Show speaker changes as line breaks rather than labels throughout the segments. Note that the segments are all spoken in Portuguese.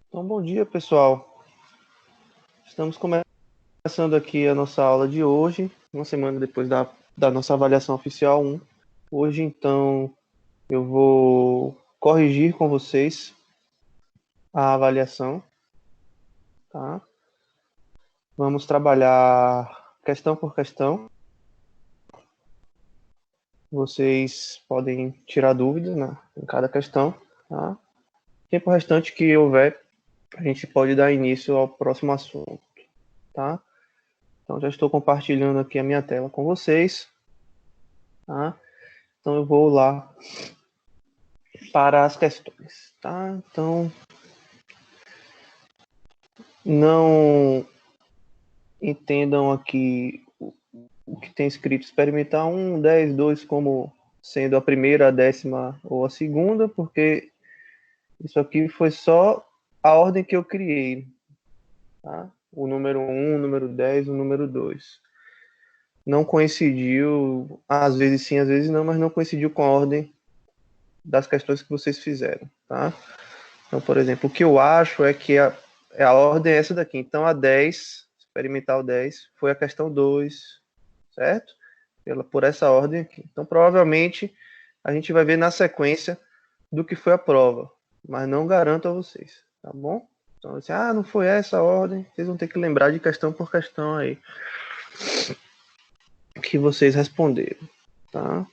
Então, bom dia, pessoal. Estamos começando aqui a nossa aula de hoje, uma semana depois da nossa avaliação oficial 1. Hoje, então, eu vou corrigir com vocês a avaliação, tá? Vamos trabalhar questão por questão. Vocês podem tirar dúvidas, né, em cada questão, tá? Tempo restante que houver, a gente pode dar início ao próximo assunto, tá? Então, já estou compartilhando aqui a minha tela com vocês, tá? Então, eu vou lá para as questões, tá? Então, não entendam aqui o que tem escrito experimentar 1, 10, 2 como sendo a primeira, a décima ou a segunda, porque isso aqui foi só a ordem que eu criei, tá? O número 1, o número 10, o número 2. Não coincidiu, às vezes sim, às vezes não, mas não coincidiu com a ordem das questões que vocês fizeram, tá? Então, por exemplo, o que eu acho é que a ordem é essa daqui. Então, a 10, experimental 10, foi a questão 2, certo? Por essa ordem aqui. Então, provavelmente, a gente vai ver na sequência do que foi a prova, mas não garanto a vocês, tá bom? Então, assim, não foi essa a ordem, vocês vão ter que lembrar de questão por questão aí que vocês responderam, tá?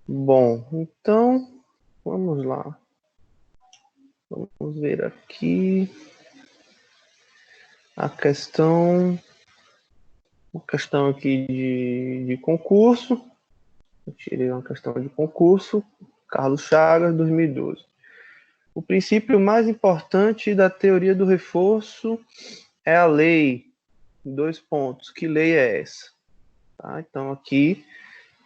Bom, então, vamos lá. Vamos ver aqui a questão. Uma questão aqui de concurso. Eu tirei uma questão de concurso. Carlos Chagas, 2012. O princípio mais importante da teoria do reforço é a lei. 2 pontos. Que lei é essa? Tá? Então, aqui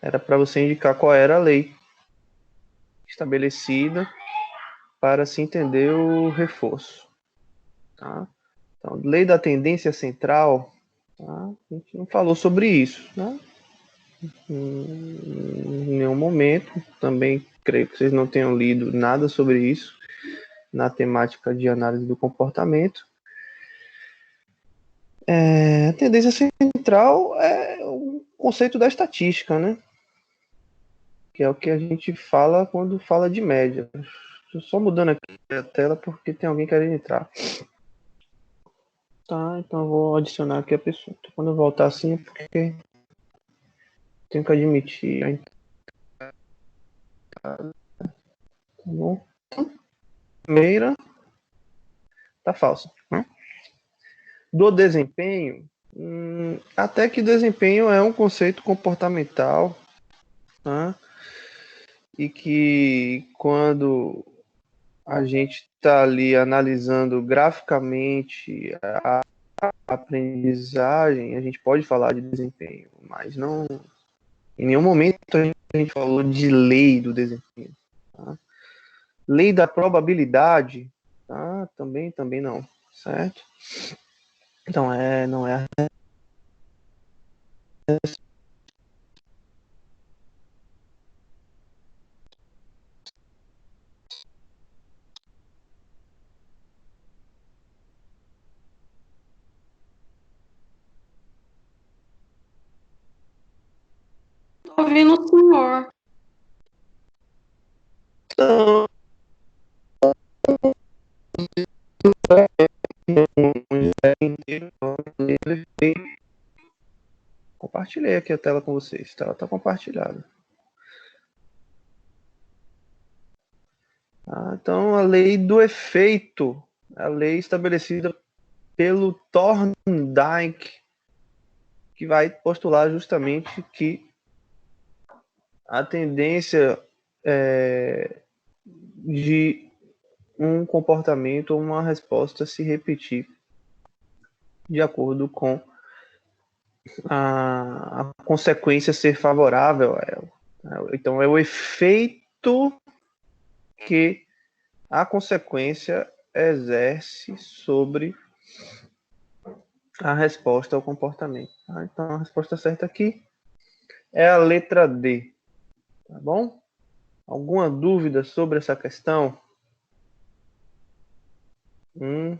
era para você indicar qual era a lei estabelecida para se entender o reforço. Tá? Então, lei da tendência central, tá? A gente não falou sobre isso, né? Em nenhum momento. Também creio que vocês não tenham lido nada sobre isso na temática de análise do comportamento. A tendência central é o conceito da estatística, né? Que é o que a gente fala quando fala de média. Estou só mudando aqui a tela porque tem alguém querendo entrar. Tá, então eu vou adicionar aqui a pessoa. Quando eu voltar assim, é porque tenho que admitir a entrada. Tá bom? Primeira, tá falsa, né? Do desempenho, até que desempenho é um conceito comportamental, né? E que quando a gente está ali analisando graficamente a aprendizagem, a gente pode falar de desempenho, mas não, em nenhum momento a gente falou de lei do desempenho. Tá? Lei da probabilidade, tá? Também não, certo? Então não é
Tô ouvindo o senhor.
tão inteiro. Compartilhei aqui a tela com vocês, tá? Ela está compartilhada. Então, a lei do efeito, a lei estabelecida pelo Thorndike, que vai postular justamente que a tendência de um comportamento ou uma resposta se repetir de acordo com a consequência ser favorável a ela. Então, é o efeito que a consequência exerce sobre a resposta ao comportamento. Tá? Então, a resposta certa aqui é a letra D. Tá bom? Alguma dúvida sobre essa questão? Hum.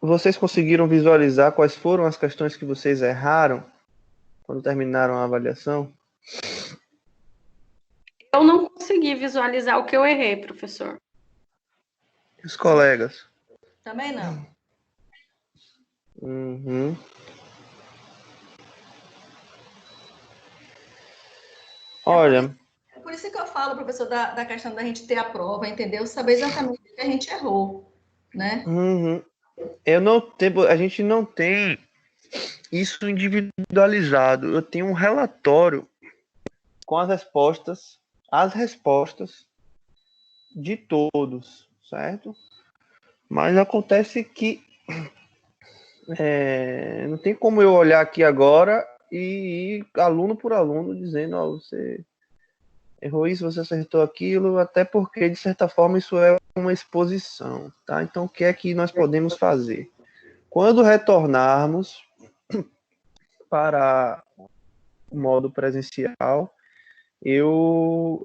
Vocês conseguiram visualizar quais foram as questões que vocês erraram quando terminaram a avaliação?
Eu não consegui visualizar o que eu errei, professor.
E os colegas?
Também não.
Uhum. Olha,
Por isso que eu falo, professor, da questão da gente ter a prova, entendeu? Saber exatamente o que a gente errou, né?
uhum. A gente não tem isso individualizado. Eu tenho um relatório com as respostas de todos, certo? Mas acontece que não tem como eu olhar aqui agora e ir aluno por aluno dizendo, ó, você errou isso, você acertou aquilo, até porque, de certa forma, isso é uma exposição, tá? Então, o que é que nós podemos fazer? Quando retornarmos para o modo presencial, eu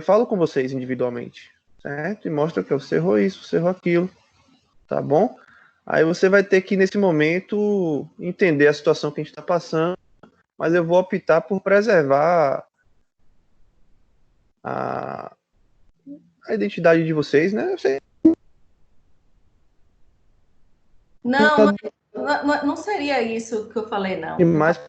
falo com vocês individualmente, certo? E mostra que você errou isso, você errou aquilo, tá bom? Aí você vai ter que, nesse momento, entender a situação que a gente está passando, mas eu vou optar por preservar a identidade de vocês, né? Eu sei.
Não seria isso que eu falei, não.
Mas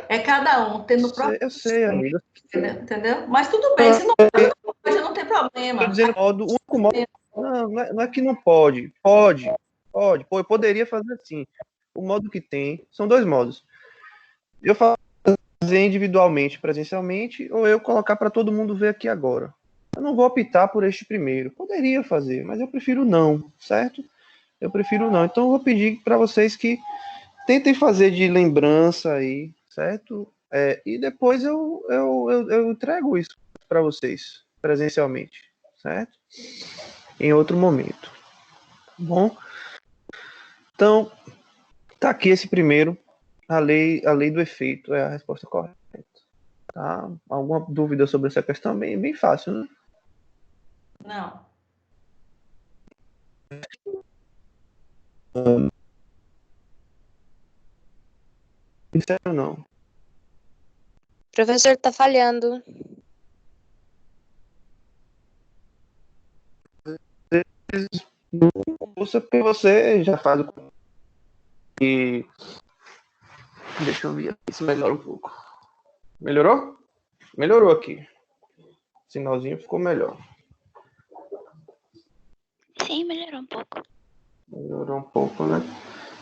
É cada um tendo o próprio.
eu sei, amiga.
Entendeu? Mas tudo bem, se não pode, não tem problema.
Estou dizendo o único modo. Não é que não pode. Pode. Pô, eu poderia fazer assim. O modo que tem. São dois modos. Eu fazer individualmente, presencialmente, ou eu colocar para todo mundo ver aqui agora. Eu não vou optar por este primeiro. Poderia fazer, mas eu prefiro não, certo? Eu prefiro não. Então eu vou pedir para vocês que tentem fazer de lembrança aí, certo? E depois eu entrego isso para vocês presencialmente, certo? Em outro momento. Tá bom? Então, tá aqui esse primeiro. A lei do efeito é a resposta correta. Tá? Alguma dúvida sobre essa questão? Bem fácil, né?
Não.
Sincero, não.
O professor tá falhando.
Ouça porque você já faz o. E deixa eu ver se melhora um pouco. Melhorou? Melhorou aqui. O sinalzinho ficou melhor.
Sim, melhorou um pouco.
Melhorou um pouco, né?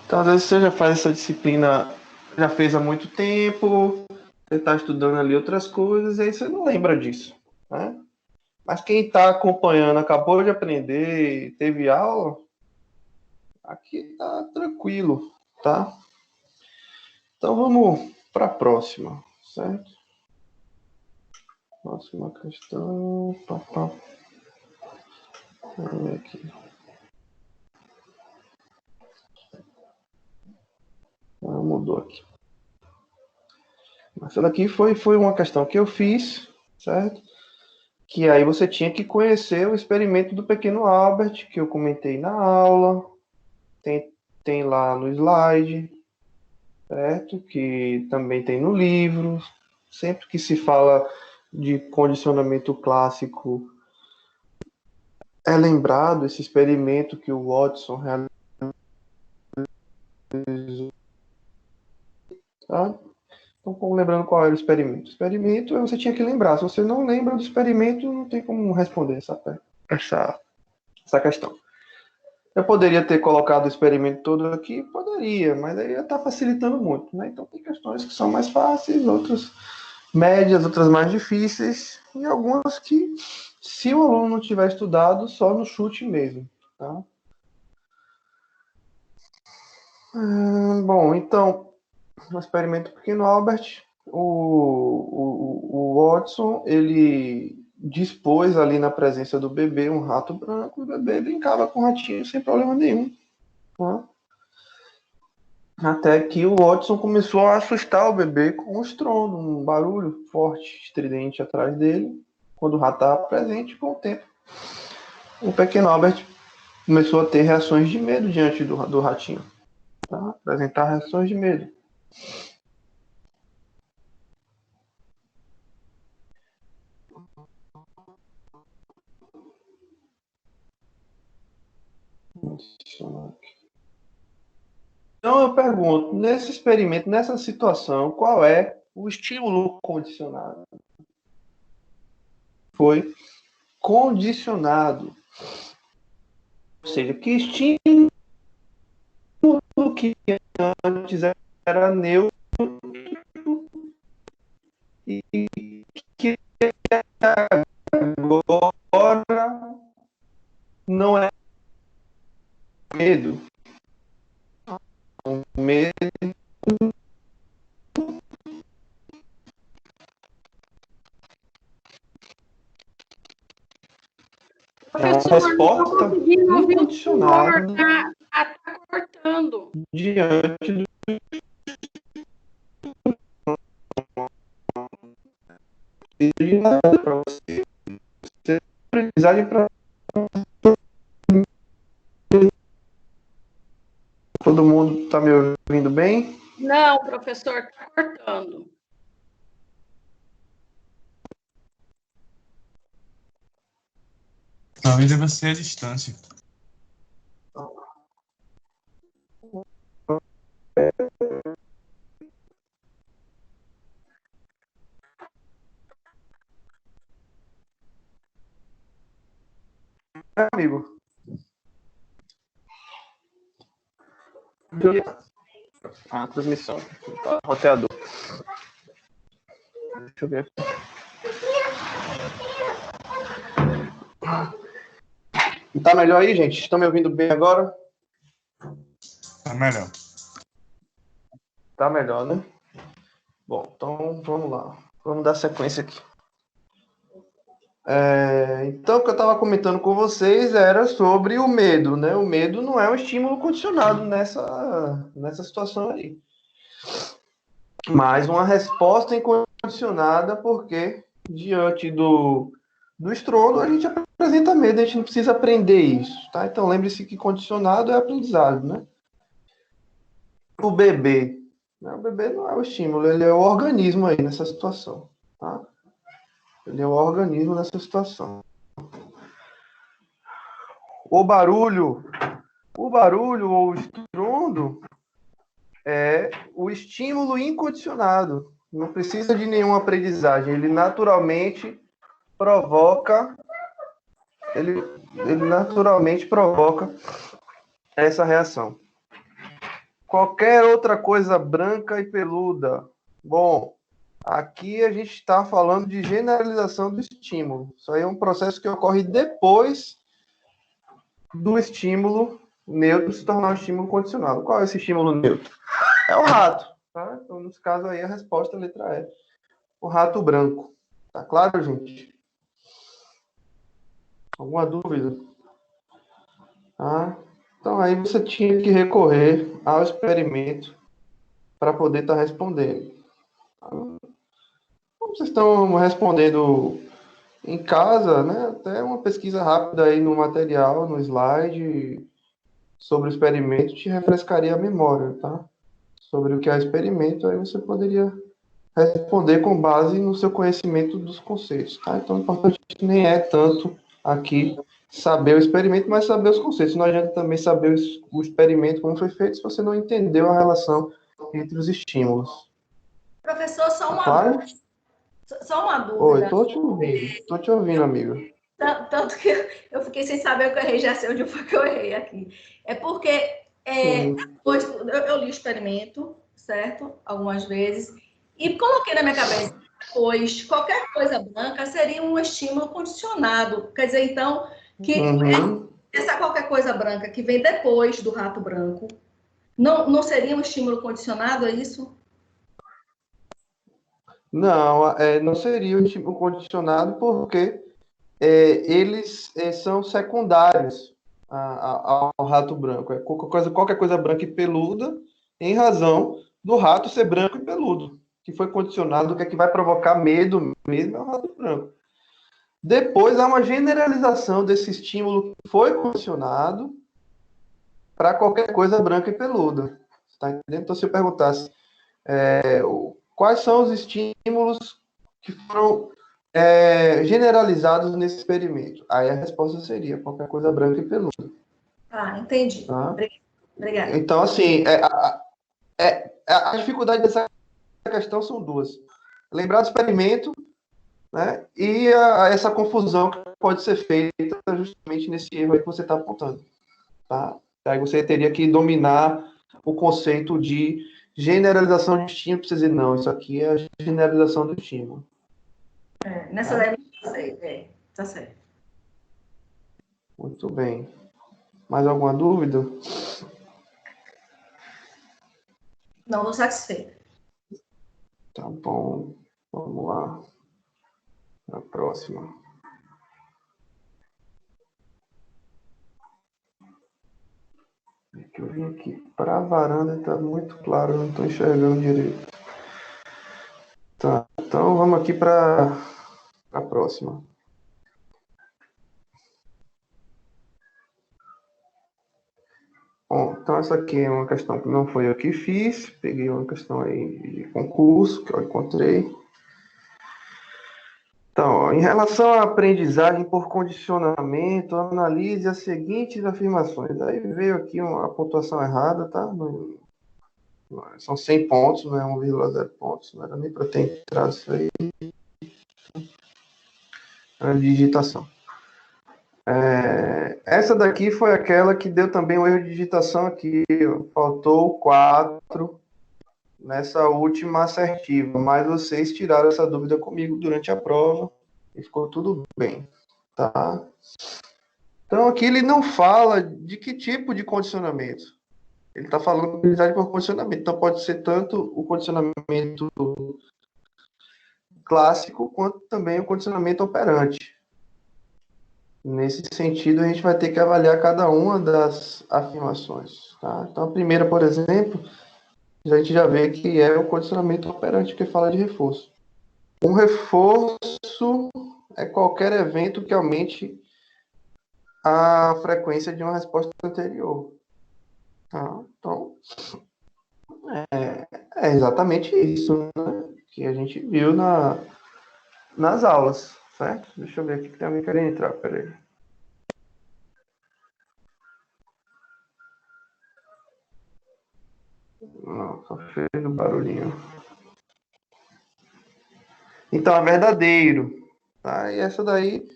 Então, às vezes você já faz essa disciplina, já fez há muito tempo, você está estudando ali outras coisas, e aí você não lembra disso, né? Mas quem está acompanhando, acabou de aprender, teve aula, aqui tá tranquilo, tá? Então vamos para a próxima, certo? Próxima questão. Vamos ver aqui. Mudou aqui. Essa daqui foi uma questão que eu fiz, certo? Que aí você tinha que conhecer o experimento do pequeno Albert, que eu comentei na aula. Tem lá no slide, certo? Que também tem no livro. Sempre que se fala de condicionamento clássico, é lembrado esse experimento que o Watson realizou. Tá? Então, lembrando qual era o experimento. O experimento você tinha que lembrar. Se você não lembra do experimento, não tem como responder essa questão. Eu poderia ter colocado o experimento todo aqui? Poderia, mas aí ia estar facilitando muito, né? Então tem questões que são mais fáceis, outras médias, outras mais difíceis, e algumas que, se o aluno não tiver estudado, só no chute mesmo, tá? Bom, então, no experimento pequeno Albert, o Watson, ele dispôs ali na presença do bebê um rato branco, o bebê brincava com o ratinho sem problema nenhum. Né? Até que o Watson começou a assustar o bebê com um estrondo, um barulho forte, estridente atrás dele, quando o rato estava presente, com o tempo. O pequeno Albert começou a ter reações de medo diante do ratinho. Tá? Apresentar reações de medo. Então eu pergunto, nesse experimento, nessa situação, qual é o estímulo condicionado? Foi condicionado. Ou seja, que estímulo que antes era neutro e que agora não é medo. Medo. É uma resposta incondicionada
Tá cortando.
diante do para você. Você aprendizagem para todo mundo está me ouvindo bem?
Não, professor, tá cortando.
Talvez deva ser a distância.
Amigo. A transmissão. Tá, roteador. Deixa eu ver aqui. Tá melhor aí, gente? Estão me ouvindo bem agora?
Tá melhor.
Tá melhor, né? Bom, então vamos lá. Vamos dar sequência aqui. Então, o que eu estava comentando com vocês era sobre o medo, né? O medo não é um estímulo condicionado nessa situação aí. Mas uma resposta incondicionada, porque diante do estrondo a gente apresenta medo, a gente não precisa aprender isso, tá? Então lembre-se que condicionado é aprendizado, né? O bebê, né? O bebê não é o estímulo, ele é o organismo aí nessa situação, tá? Ele é o organismo nessa situação. O barulho ou o estrondo é o estímulo incondicionado. Não precisa de nenhuma aprendizagem. Ele naturalmente provoca essa reação. Qualquer outra coisa branca e peluda. Bom, aqui a gente está falando de generalização do estímulo. Isso aí é um processo que ocorre depois do estímulo neutro se tornar um estímulo condicionado. Qual é esse estímulo neutro? É o rato. Tá? Então, nesse caso aí, a resposta, a letra E. O rato branco. Tá claro, gente? Alguma dúvida? Tá? Então, aí você tinha que recorrer ao experimento para poder estar respondendo. Tá? Como vocês estão respondendo em casa, né? Até uma pesquisa rápida aí no material, no slide, sobre o experimento, te refrescaria a memória, tá? Sobre o que é o experimento, aí você poderia responder com base no seu conhecimento dos conceitos, tá? Então, o importante nem é tanto aqui saber o experimento, mas saber os conceitos. Não adianta também saber o experimento, como foi feito, se você não entendeu a relação entre os estímulos.
Professor,
Claro?
Só uma dúvida.
Oi, tô te ouvindo, amigo.
Tanto que eu fiquei sem saber o que eu errei, já sei onde foi que eu errei aqui. É porque depois, eu li o experimento, certo? Algumas vezes, e coloquei na minha cabeça, pois qualquer coisa branca seria um estímulo condicionado. Quer dizer, então, que essa qualquer coisa branca que vem depois do rato branco, não seria um estímulo condicionado, é isso?
Não, não seria um estímulo condicionado porque eles são secundários ao rato branco. É qualquer coisa branca e peluda, em razão do rato ser branco e peludo, que foi condicionado, o que é que vai provocar medo mesmo é o rato branco. Depois há uma generalização desse estímulo que foi condicionado para qualquer coisa branca e peluda. Tá entendendo? Então, se eu perguntasse quais são os estímulos que foram generalizados nesse experimento, aí a resposta seria qualquer coisa branca e peluda.
Ah, entendi.
Tá?
Obrigada.
Então, assim, a dificuldade dessa questão são duas. Lembrar do experimento, né, e essa confusão que pode ser feita justamente nesse erro aí que você está apontando. Tá? Aí você teria que dominar o conceito de generalização de estímulo para você dizer, não, isso aqui é a generalização do estímulo.
Nessa daí eu sei. Tá certo.
Muito bem. Mais alguma dúvida?
Não, estou satisfeita.
Tá bom. Vamos lá. A próxima. É que eu vim aqui para a varanda e está muito claro, eu não estou enxergando direito. Tá, então vamos aqui para a próxima. Bom, então essa aqui é uma questão que não foi eu que fiz, peguei uma questão aí de concurso que eu encontrei. Então, ó, em relação à aprendizagem por condicionamento, analise as seguintes afirmações. Aí veio aqui a pontuação errada, tá? São 100 pontos, não é 1,0 pontos, não era nem para ter entrado isso aí. É a digitação. Essa daqui foi aquela que deu também um erro de digitação aqui. Faltou 4 nessa última assertiva, mas vocês tiraram essa dúvida comigo durante a prova e ficou tudo bem, tá? Então aqui ele não fala de que tipo de condicionamento. Ele está falando de aprendizagem por condicionamento. Então pode ser tanto o condicionamento clássico quanto também o condicionamento operante. Nesse sentido, a gente vai ter que avaliar cada uma das afirmações. Tá? Então, a primeira, por exemplo, a gente já vê que é o condicionamento operante que fala de reforço. Um reforço é qualquer evento que aumente a frequência de uma resposta anterior. Tá? Então, é exatamente isso, né, que a gente viu nas aulas, certo? Deixa eu ver aqui que tem alguém querendo entrar, peraí. Não, só fez o barulhinho. Então, é verdadeiro. Tá? E essa daí,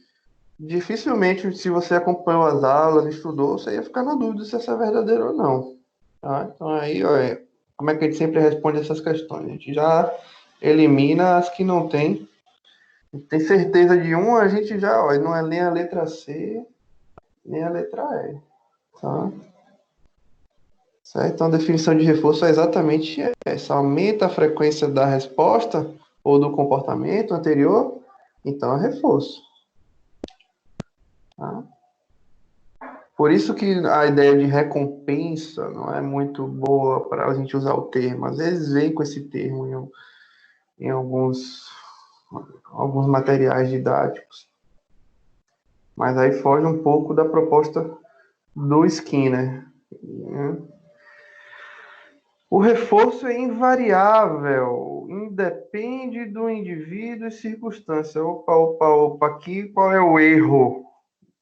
dificilmente, se você acompanhou as aulas, estudou, você ia ficar na dúvida se essa é verdadeira ou não. Tá? Então, aí, ó, como é que a gente sempre responde essas questões? A gente já elimina as que não tem. A gente tem certeza de uma, a gente já, ó, não é nem a letra C, nem a letra E. Tá? Certo? Então, a definição de reforço é exatamente essa. Aumenta a frequência da resposta ou do comportamento anterior, então é reforço. Tá? Por isso que a ideia de recompensa não é muito boa para a gente usar o termo. Às vezes vem com esse termo em alguns materiais didáticos. Mas aí foge um pouco da proposta do Skinner. Né? O reforço é invariável, independe do indivíduo e circunstância. Opa, aqui qual é o erro?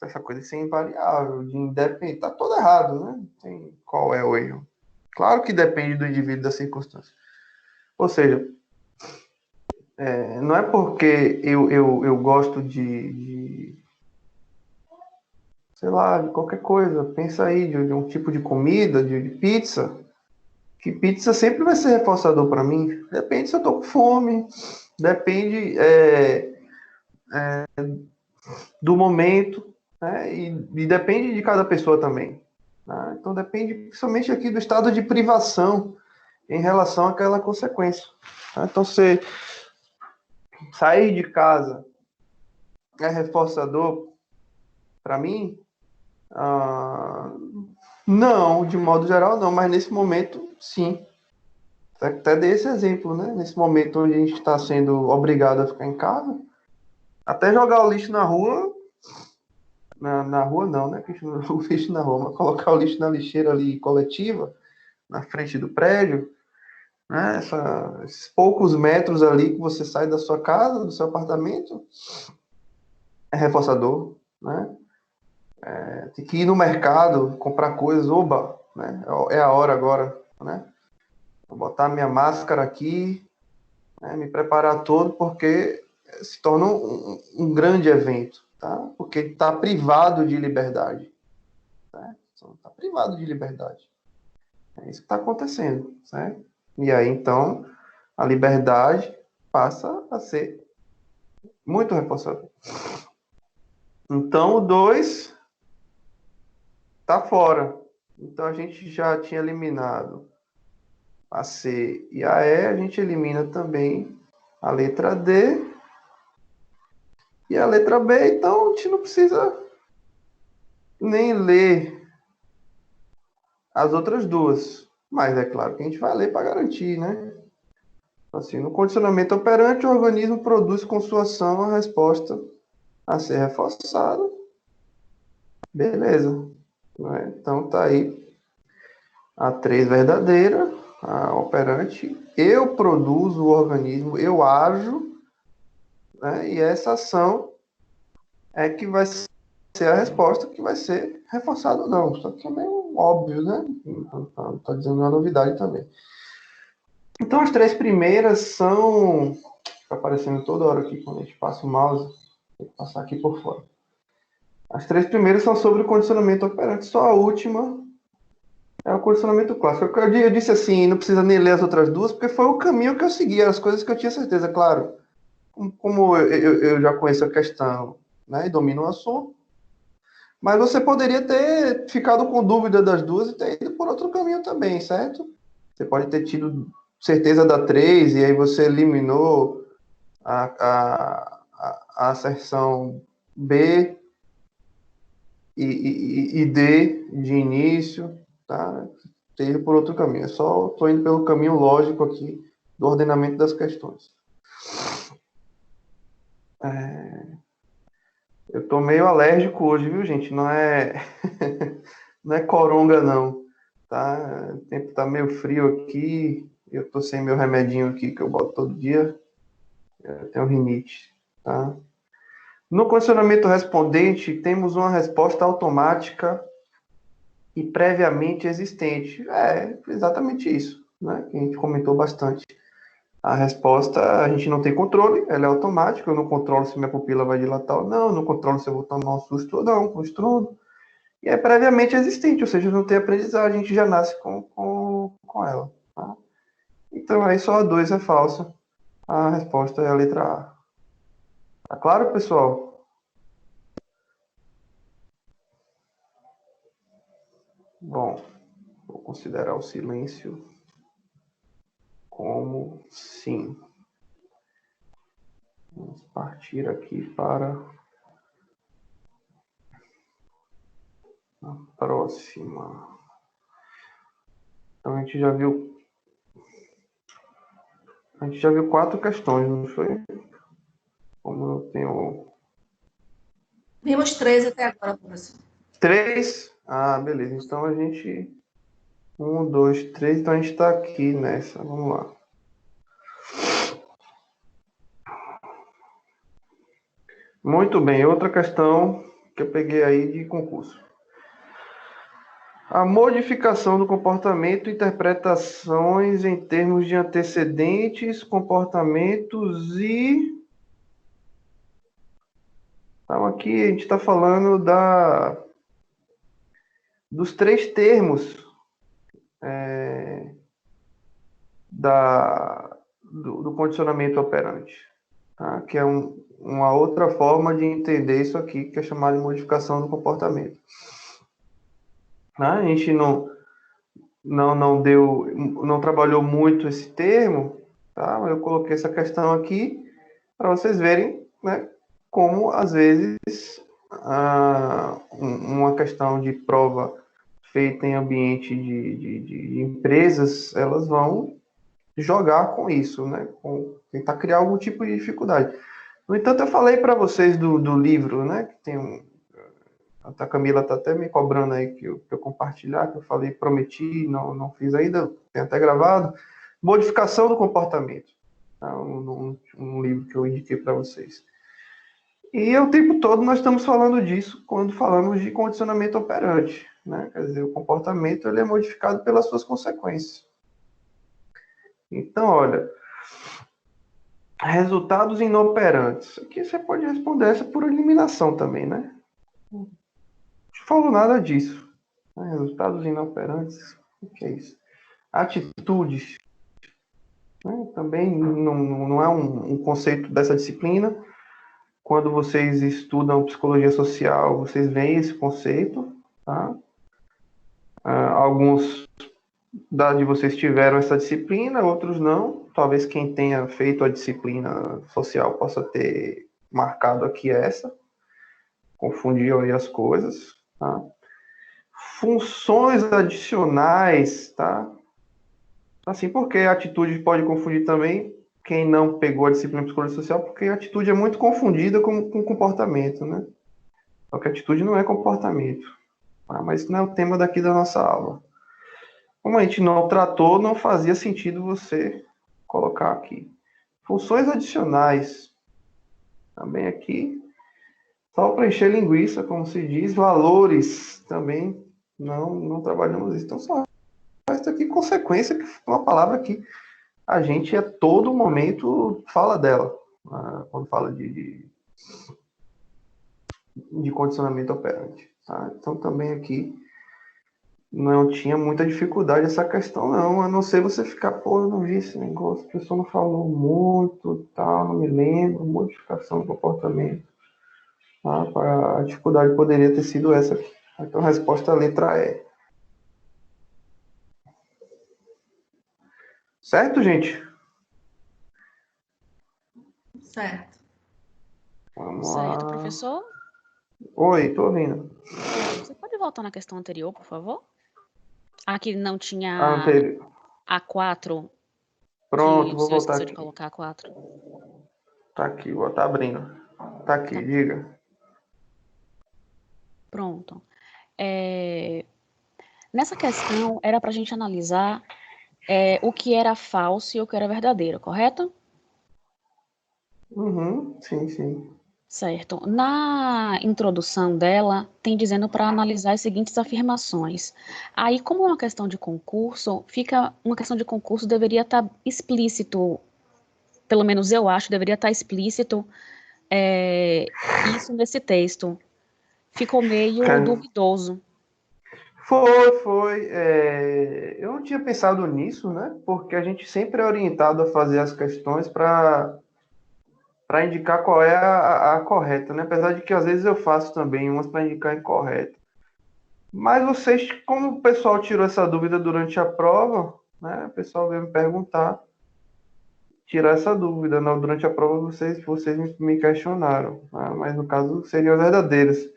Essa coisa de ser invariável, de independente, tá todo errado, né? Tem qual é o erro? Claro que depende do indivíduo e da circunstância. Ou seja, não é porque eu gosto sei lá, de qualquer coisa, pensa aí, de um tipo de comida, de pizza, que pizza sempre vai ser reforçador para mim. Depende se eu tô com fome, depende do momento, né? E depende de cada pessoa também. Né? Então depende somente aqui do estado de privação em relação àquela consequência. Tá? Então, se sair de casa é reforçador para mim? Não, de modo geral não, mas nesse momento, sim. Até dei esse exemplo, né? Nesse momento onde a gente está sendo obrigado a ficar em casa, Até jogar o lixo na rua, na rua não, né? O lixo na rua, mas colocar o lixo na lixeira ali coletiva, na frente do prédio, né? Esses poucos metros ali que você sai da sua casa, do seu apartamento, é reforçador, né? Tem que ir no mercado, comprar coisas, oba, né? É a hora agora, né? Vou botar minha máscara aqui, né? Me preparar todo, porque se torna um grande evento, tá? Porque está privado de liberdade, né? Está privado de liberdade. É isso que está acontecendo, certo? E aí, então, a liberdade passa a ser muito reforçada. Então, o 2 está fora. Então, a gente já tinha eliminado a C e a E, a gente elimina também a letra D e a letra B. Então, a gente não precisa nem ler as outras duas. Mas é claro que a gente vai ler para garantir, né? Assim, no condicionamento operante, o organismo produz com sua ação a resposta a ser reforçada. Beleza. Né? Então tá aí a 3 verdadeira, a operante. Eu produzo o organismo, eu ajo, né? E essa ação é que vai ser a resposta que vai ser reforçada ou não. Só que é meio óbvio, né? Não tá dizendo uma novidade também. Então as 3 primeiras são... Tá aparecendo toda hora aqui quando a gente passa o mouse. Tem que passar aqui por fora. As 3 primeiras são sobre o condicionamento operante. Só a última é o condicionamento clássico. Eu disse assim, não precisa nem ler as outras duas, porque foi o caminho que eu segui, as coisas que eu tinha certeza. Claro, como eu já conheço a questão, né, e domino o assunto, mas você poderia ter ficado com dúvida das duas e ter ido por outro caminho também, certo? Você pode ter tido certeza da 3 e aí você eliminou a asserção B e D de início, tá? Ter ido por outro caminho. Eu só estou indo pelo caminho lógico aqui do ordenamento das questões. Eu estou meio alérgico hoje, viu, gente? Não é não é coronga, não. Tá? O tempo está meio frio aqui. Eu estou sem meu remedinho aqui que eu boto todo dia. Eu tenho rinite, tá? No condicionamento respondente, temos uma resposta automática e previamente existente. É exatamente isso, né? Que a gente comentou bastante. A resposta, a gente não tem controle, ela é automática. Eu não controlo se minha pupila vai dilatar ou não, eu não controlo se eu vou tomar um susto ou não, com o estrondo. E é previamente existente, ou seja, não tem aprendizagem, a gente já nasce com ela. Tá? Então, aí só a 2 é falsa. A resposta é a letra A. Tá claro, pessoal? Bom, vou considerar o silêncio como sim. Vamos partir aqui para a próxima. Então a gente já viu 4 questões, não foi? Como eu tenho...
Vimos 3 até agora, professor.
3? Ah, beleza. Então a gente... 1, 2, 3. Então a gente está aqui nessa. Vamos lá. Muito bem. Outra questão que eu peguei aí de concurso. A modificação do comportamento, interpretações em termos de antecedentes, comportamentos e... Então aqui a gente está falando dos 3 termos do condicionamento operante, tá? Que é uma outra forma de entender isso aqui, que é chamada de modificação do comportamento. Tá? A gente não trabalhou muito esse termo, tá? Eu coloquei essa questão aqui para vocês verem, né, como às vezes uma questão de prova feita em ambiente de empresas, elas vão jogar com isso, né? Tentar criar algum tipo de dificuldade. No entanto, eu falei para vocês do livro, né? Que tem a Camila está até me cobrando aí que eu compartilhar, que eu falei, prometi, não fiz ainda, tem até gravado. Modificação do comportamento. Tá? Um livro que eu indiquei para vocês. E o tempo todo nós estamos falando disso quando falamos de condicionamento operante. Né? Quer dizer, o comportamento ele é modificado pelas suas consequências. Então, olha, resultados inoperantes. Aqui você pode responder essa por eliminação também, né? Não falou nada disso. Resultados inoperantes, o que é isso? Atitudes. Né? Também não é um conceito dessa disciplina. Quando vocês estudam psicologia social, vocês veem esse conceito. Tá? Alguns de vocês tiveram essa disciplina, outros não. Talvez quem tenha feito a disciplina social possa ter marcado aqui essa. Confundiu aí as coisas. Tá? Funções adicionais, tá? Assim, porque a atitude pode confundir também quem não pegou a disciplina de psicologia social, porque a atitude é muito confundida com comportamento, né? Só que a atitude não é comportamento. Tá? Mas isso não é o tema daqui da nossa aula. Como a gente não tratou, não fazia sentido você colocar aqui. Funções adicionais. Também aqui, só para encher linguiça, como se diz. Valores também, não trabalhamos isso. Então, só resta aqui consequência, que é uma palavra que a gente a todo momento fala dela, quando fala de condicionamento operante. Tá? Então, também aqui não tinha muita dificuldade essa questão, não, a não ser você ficar, pô, eu não vi esse negócio, a pessoa não falou muito, tal, não me lembro, modificação do comportamento. Tá? A dificuldade poderia ter sido essa aqui. Então, a resposta é a letra E. Certo, gente?
Certo.
Vamos
Certo,
lá.
professor?
Oi, tô ouvindo.
Você pode voltar na questão anterior, por favor? Aqui não
A
tinha
anterior.
A4,
Pronto,
que o
vou
senhor
voltar
esqueceu de
aqui.
colocar A4.
Tá aqui, vou estar abrindo. Tá aqui,
Tá.
diga.
Pronto. Nessa questão, era para a gente analisar o que era falso e o que era verdadeiro, correto?
Uhum, sim.
Certo. Na introdução dela, tem dizendo para analisar as seguintes afirmações. Aí, como é uma questão de concurso, uma questão de concurso deveria estar explícito, pelo menos eu acho, deveria estar explícito isso nesse texto. Ficou meio duvidoso.
Foi. Eu não tinha pensado nisso, né? Porque a gente sempre é orientado a fazer as questões para indicar qual é a correta, né? Apesar de que às vezes eu faço também umas para indicar a incorreta. Mas vocês, como o pessoal tirou essa dúvida durante a prova, né? O pessoal veio me perguntar, tirar essa dúvida, né? Durante a prova vocês me questionaram, né? Mas no caso seriam verdadeiras.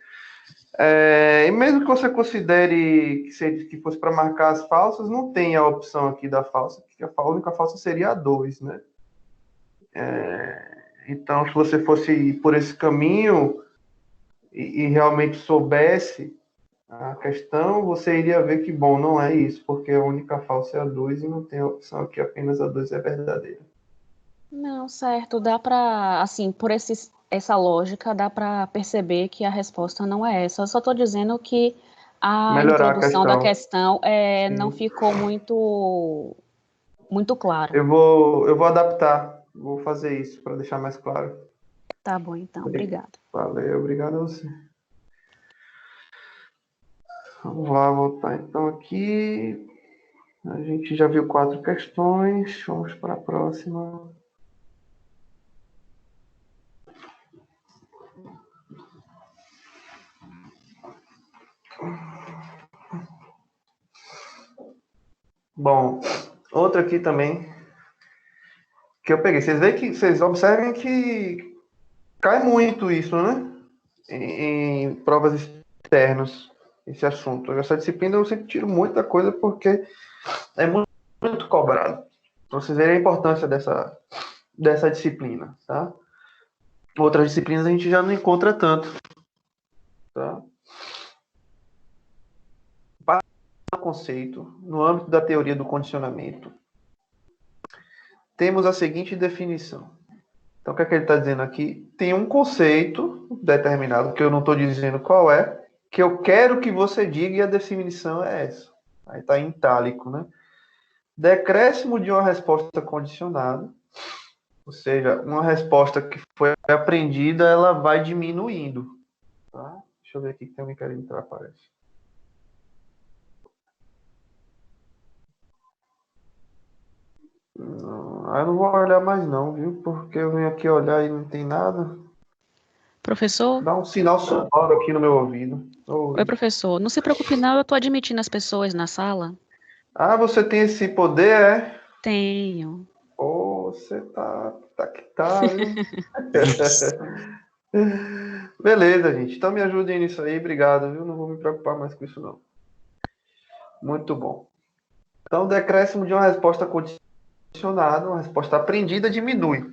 E mesmo que você considere que fosse para marcar as falsas, não tem a opção aqui da falsa, porque a única falsa seria a 2, né? Então, se você fosse ir por esse caminho e realmente soubesse a questão, você iria ver que, bom, não é isso, porque a única falsa é a 2 e não tem a opção aqui, apenas a 2 é verdadeira.
Não, certo. Dá para, assim, por essa lógica, dá para perceber que a resposta não é essa. Eu só estou dizendo que a
Melhorar a
introdução da
questão.
questão não
Sim.
ficou muito clara.
Eu vou adaptar, vou fazer isso para deixar mais claro.
Tá bom, então. Obrigada.
Valeu, obrigado a você. Vamos lá, voltar então aqui. A gente já viu 4 questões, vamos para a próxima. Bom, outra aqui também que eu peguei. Vocês observem que cai muito isso, né? Em provas externas, esse assunto. Essa disciplina eu sempre tiro muita coisa porque é muito cobrado. Então, vocês verem a importância dessa disciplina, tá? Outras disciplinas a gente já não encontra tanto. Tá? Para o conceito, no âmbito da teoria do condicionamento, temos a seguinte definição. Então, o que é que ele está dizendo aqui? Tem um conceito determinado, que eu não estou dizendo qual é, que eu quero que você diga e a definição é essa. Aí está em itálico, né? Decréscimo de uma resposta condicionada, ou seja, uma resposta que foi aprendida, ela vai diminuindo. Tá? Deixa eu ver aqui que tem alguém querendo entrar, parece. Eu não vou olhar mais não, viu? Porque eu venho aqui olhar e não tem nada.
Professor?
Dá um sinal sonoro aqui no meu ouvido.
Oi, professor. Não se preocupe não, eu estou admitindo as pessoas na sala.
Ah, você tem esse poder, é?
Tenho.
Oh, você tá que tá, viu? Beleza, gente. Então me ajudem nisso aí, obrigado, viu? Não vou me preocupar mais com isso, não. Muito bom. Então, o decréscimo de uma resposta condicionada, uma resposta aprendida, diminui.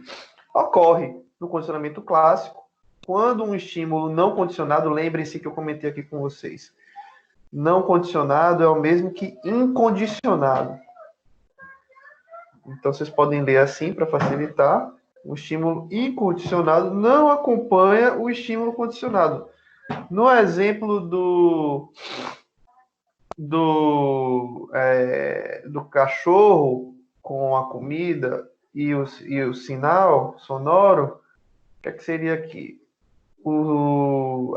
Ocorre no condicionamento clássico, quando um estímulo não condicionado, lembrem-se que eu comentei aqui com vocês, não condicionado é o mesmo que incondicionado. Então, vocês podem ler assim para facilitar. O estímulo incondicionado não acompanha o estímulo condicionado. No exemplo do cachorro com a comida e o sinal sonoro, o que é que seria aqui?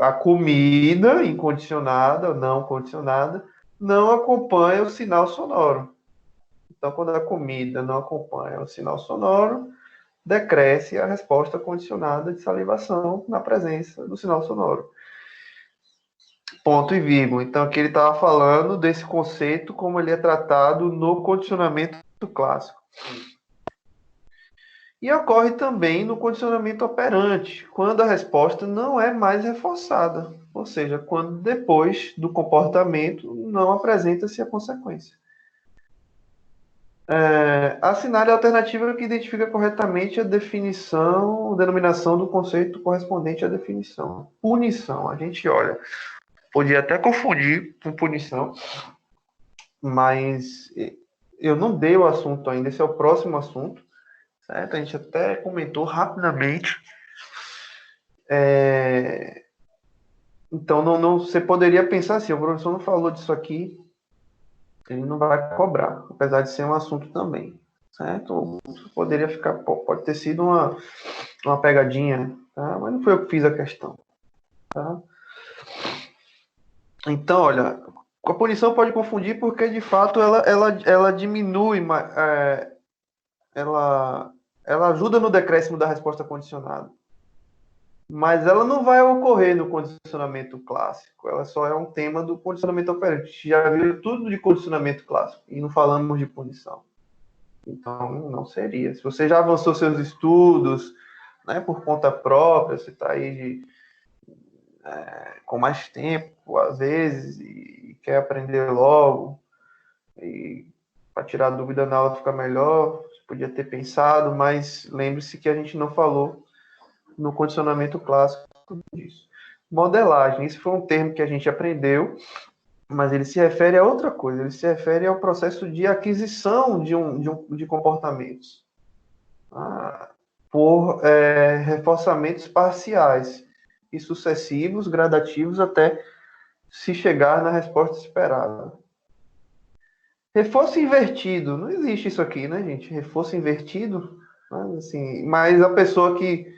A comida incondicionada, não condicionada, não acompanha o sinal sonoro. Então, quando a comida não acompanha o sinal sonoro, decresce a resposta condicionada de salivação na presença do sinal sonoro. Ponto e vírgula. Então, aqui ele estava falando desse conceito como ele é tratado no condicionamento clássico. E ocorre também no condicionamento operante, quando a resposta não é mais reforçada, ou seja, quando depois do comportamento não apresenta-se a consequência. Assinale a alternativa que identifica corretamente a denominação do conceito correspondente à definição. Punição. A gente olha, podia até confundir com punição, mas eu não dei o assunto ainda, esse é o próximo assunto, certo? A gente até comentou rapidamente. Então, você poderia pensar assim, o professor não falou disso aqui, ele não vai cobrar, apesar de ser um assunto também, certo? Poderia ficar, pode ter sido uma pegadinha, tá? Mas não foi eu que fiz a questão, tá? Então, olha, a punição pode confundir porque, de fato, ela diminui, ela ajuda no decréscimo da resposta condicionada. Mas ela não vai ocorrer no condicionamento clássico. Ela só é um tema do condicionamento operante. A gente já viu tudo de condicionamento clássico e não falamos de punição. Então, não seria. Se você já avançou seus estudos, né, por conta própria, você está aí com mais tempo, às vezes, e quer aprender logo, e para tirar a dúvida na aula ficar melhor, você podia ter pensado, mas lembre-se que a gente não falou no condicionamento clássico disso. Modelagem, isso foi um termo que a gente aprendeu, mas ele se refere a outra coisa, ele se refere ao processo de aquisição de comportamentos por reforçamentos parciais e sucessivos, gradativos, até se chegar na resposta esperada. Reforço invertido, não existe isso aqui, né, gente? Reforço invertido, assim, mas a pessoa que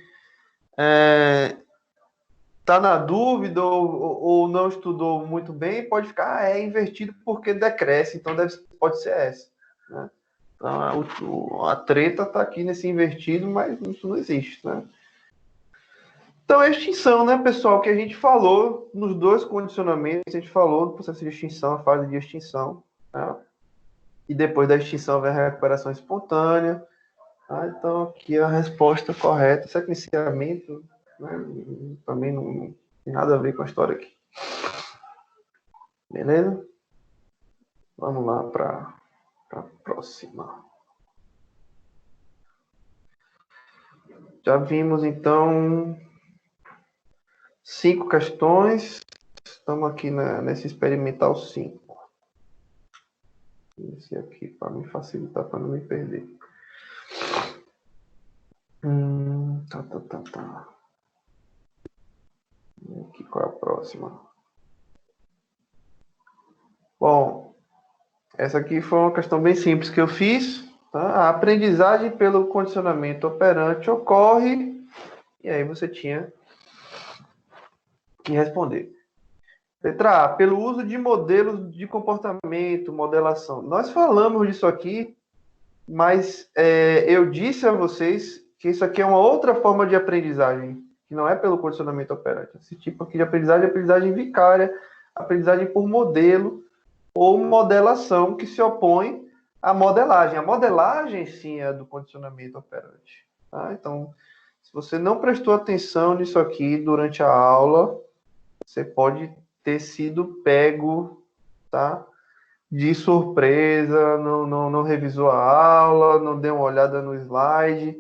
está na dúvida ou não estudou muito bem, pode ficar, é invertido porque decresce, então pode ser essa. Né? Então, a treta está aqui nesse invertido, mas isso não existe. Né? Então, a extinção, né, pessoal, que a gente falou nos dois condicionamentos, a gente falou do processo de extinção, a fase de extinção, né? E depois da extinção vem a recuperação espontânea. Tá? Então, aqui a resposta correta, sequenciamento, né? Também não tem nada a ver com a história aqui. Beleza? Vamos lá para a próxima. Já vimos, então, 5 questões. Estamos aqui nesse experimental 5. Esse aqui, para me facilitar, para não me perder. Tá. Aqui, qual é a próxima? Bom, essa aqui foi uma questão bem simples que eu fiz. Tá? A aprendizagem pelo condicionamento operante ocorre, e aí você tinha que responder. Letra A, pelo uso de modelos de comportamento, modelação. Nós falamos disso aqui, mas eu disse a vocês que isso aqui é uma outra forma de aprendizagem, que não é pelo condicionamento operante. Esse tipo aqui de aprendizagem é aprendizagem vicária, aprendizagem por modelo ou modelação, que se opõe à modelagem. A modelagem, sim, é do condicionamento operante. Tá? Então, se você não prestou atenção nisso aqui durante a aula, você pode ter sido pego, tá? De surpresa, não revisou a aula, não deu uma olhada no slide,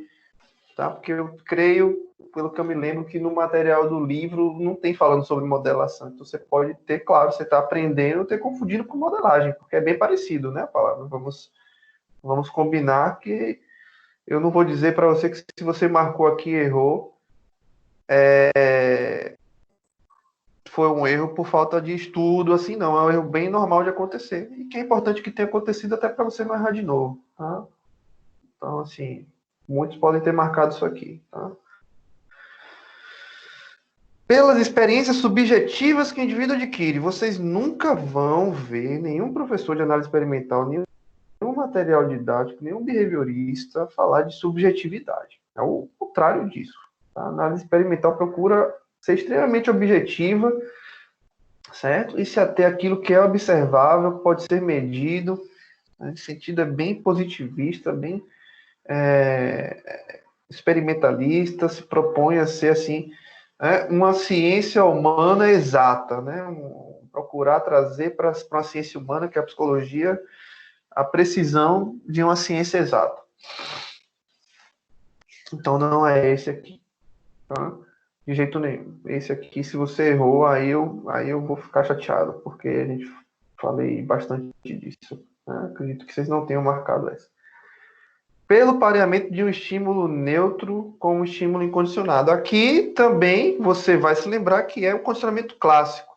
tá? Porque eu creio, pelo que eu me lembro, que no material do livro não tem falando sobre modelação. Então você pode ter, claro, você está aprendendo, ter confundido com modelagem, porque é bem parecido, né, a palavra. Vamos combinar que eu não vou dizer para você que se você marcou aqui e errou, foi um erro por falta de estudo, assim, não. É um erro bem normal de acontecer. E que é importante que tenha acontecido até para você não errar de novo, tá? Então, assim, muitos podem ter marcado isso aqui, tá? Pelas experiências subjetivas que o indivíduo adquire, vocês nunca vão ver nenhum professor de análise experimental, nenhum material didático, nenhum behaviorista falar de subjetividade. É o contrário disso. Tá? A análise experimental procura ser extremamente objetiva, certo? E se até aquilo que é observável pode ser medido, né? Esse sentido é bem positivista, bem experimentalista, se propõe a ser assim, uma ciência humana exata, né? Procurar trazer para a ciência humana, que é a psicologia, a precisão de uma ciência exata. Então não é esse aqui, tá? De jeito nenhum. Esse aqui, se você errou, aí eu vou ficar chateado, porque a gente falei bastante disso. Né? Acredito que vocês não tenham marcado essa. Pelo pareamento de um estímulo neutro com um estímulo incondicionado. Aqui também você vai se lembrar que é o condicionamento clássico.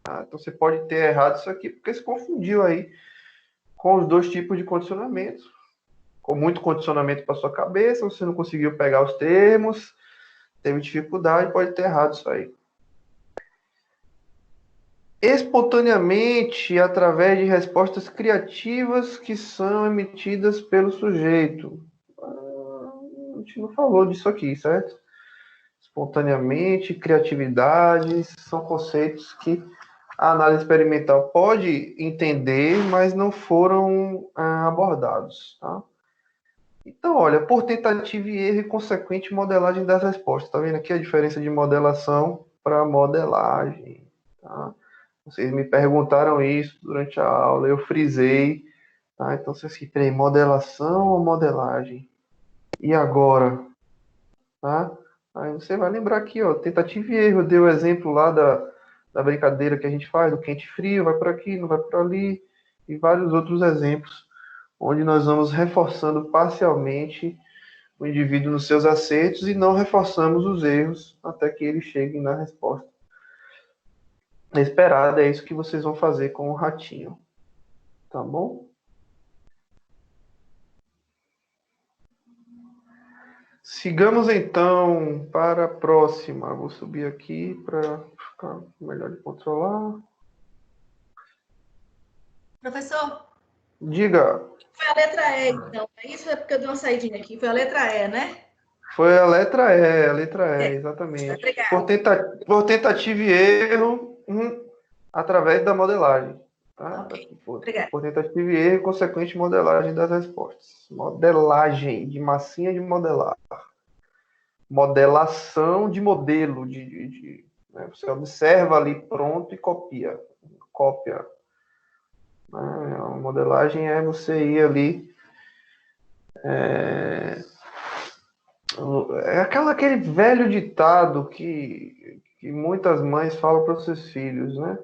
Tá? Então você pode ter errado isso aqui, porque se confundiu aí com os dois tipos de condicionamento. Com muito condicionamento para sua cabeça, você não conseguiu pegar os termos, teve dificuldade, pode ter errado isso aí. Espontaneamente, através de respostas criativas que são emitidas pelo sujeito. A gente não falou disso aqui, certo? Espontaneamente, criatividade, são conceitos que a análise experimental pode entender, mas não foram abordados, tá? Então, olha, por tentativa e erro e consequente modelagem das respostas. Tá vendo aqui a diferença de modelação para modelagem, tá? Vocês me perguntaram isso durante a aula, eu frisei, tá? Então, vocês que tem modelação ou modelagem? E agora? Tá? Aí você vai lembrar aqui, ó, tentativa e erro. Eu dei o exemplo lá da brincadeira que a gente faz, do quente e frio, vai por aqui, não vai por ali, e vários outros exemplos, onde nós vamos reforçando parcialmente o indivíduo nos seus acertos e não reforçamos os erros até que ele chegue na resposta esperada. É isso que vocês vão fazer com o ratinho. Tá bom? Sigamos então para a próxima. Vou subir aqui para ficar melhor de controlar.
Professor?
Diga.
Foi a letra E, então. Isso é porque eu dei uma saidinha aqui. Foi a letra E, né?
Foi a letra E, exatamente.
Obrigada.
Por tentativa e erro, através da modelagem. Tá?
Ok,
Por
obrigada.
tentativa e erro e consequente modelagem das respostas. Modelagem, de massinha de modelar. Modelação de modelo. Né? Você observa ali pronto e copia. Cópia. A modelagem é você ir ali... É aquele velho ditado que muitas mães falam para os seus filhos, né?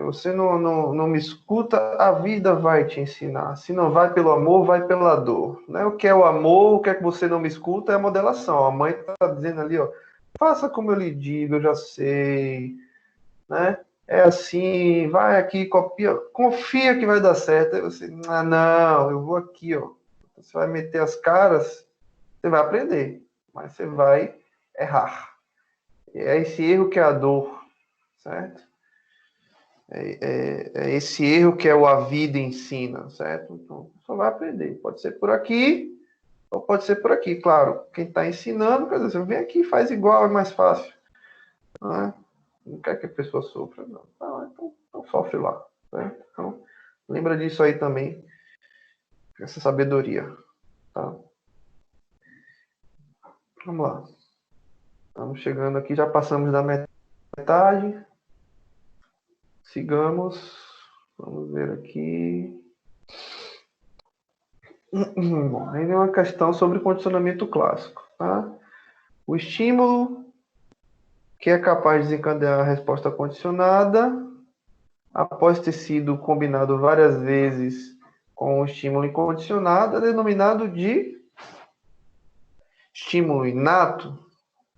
Você não me escuta, a vida vai te ensinar. Se não vai pelo amor, vai pela dor. Né? O que é o amor, o que é que você não me escuta é a modelação. A mãe está dizendo ali, ó, faça como eu lhe digo, eu já sei. Né? É assim, vai aqui, copia, confia que vai dar certo. Aí você, não, eu vou aqui, ó. Você vai meter as caras, você vai aprender, mas você vai errar. É esse erro que é a dor, certo? É esse erro que é o a vida ensina, certo? Então, só vai aprender. Pode ser por aqui, ou pode ser por aqui. Claro, quem está ensinando, quer dizer, você vem aqui e faz igual, é mais fácil. Não quer que a pessoa sofra, não. Então sofre lá, certo? Então, lembra disso aí também, essa sabedoria, tá? Vamos lá. Estamos chegando aqui, já passamos da metade. Sigamos. Vamos ver aqui. Bom, aí vem uma questão sobre condicionamento clássico. Tá? O estímulo que é capaz de desencadear a resposta condicionada, após ter sido combinado várias vezes com o estímulo incondicionado, é denominado de estímulo inato.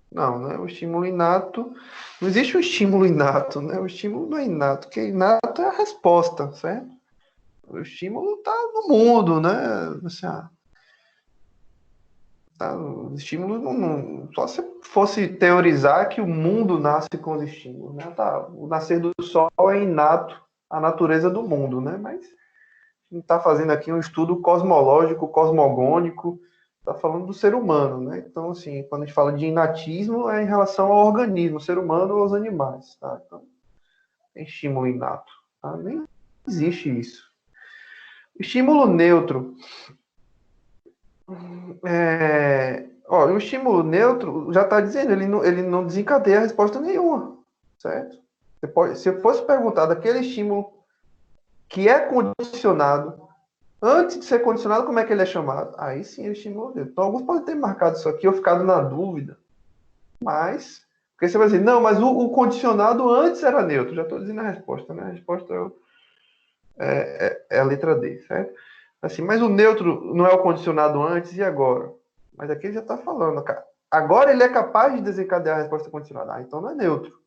Não, né? O estímulo inato, não existe um estímulo inato, né? O estímulo não é inato, porque inato é a resposta, certo? O estímulo está no mundo, né? Assim, o estímulo só se fosse teorizar que o mundo nasce com os estímulos, né? Tá, o nascer do sol é inato à natureza do mundo, né? Mas a gente está fazendo aqui um estudo cosmológico, cosmogônico, está falando do ser humano, né? Então, assim, quando a gente fala de inatismo, é em relação ao organismo, ser humano ou aos animais, tá? Então, tem estímulo inato, tá? Nem existe isso. O estímulo neutro. O estímulo neutro já está dizendo, ele não desencadeia resposta nenhuma, certo? Se eu fosse perguntar daquele estímulo que é condicionado, antes de ser condicionado, como é que ele é chamado? Aí sim é o estímulo neutro. Então, alguns podem ter marcado isso aqui ou ficado na dúvida, mas... Porque você vai dizer, não, mas o condicionado antes era neutro. Já estou dizendo a resposta, né? A resposta é a letra D, certo? Assim, mas o neutro não é o condicionado antes e agora. Mas aqui ele já está falando. Agora ele é capaz de desencadear a resposta condicionada. Então não é neutro.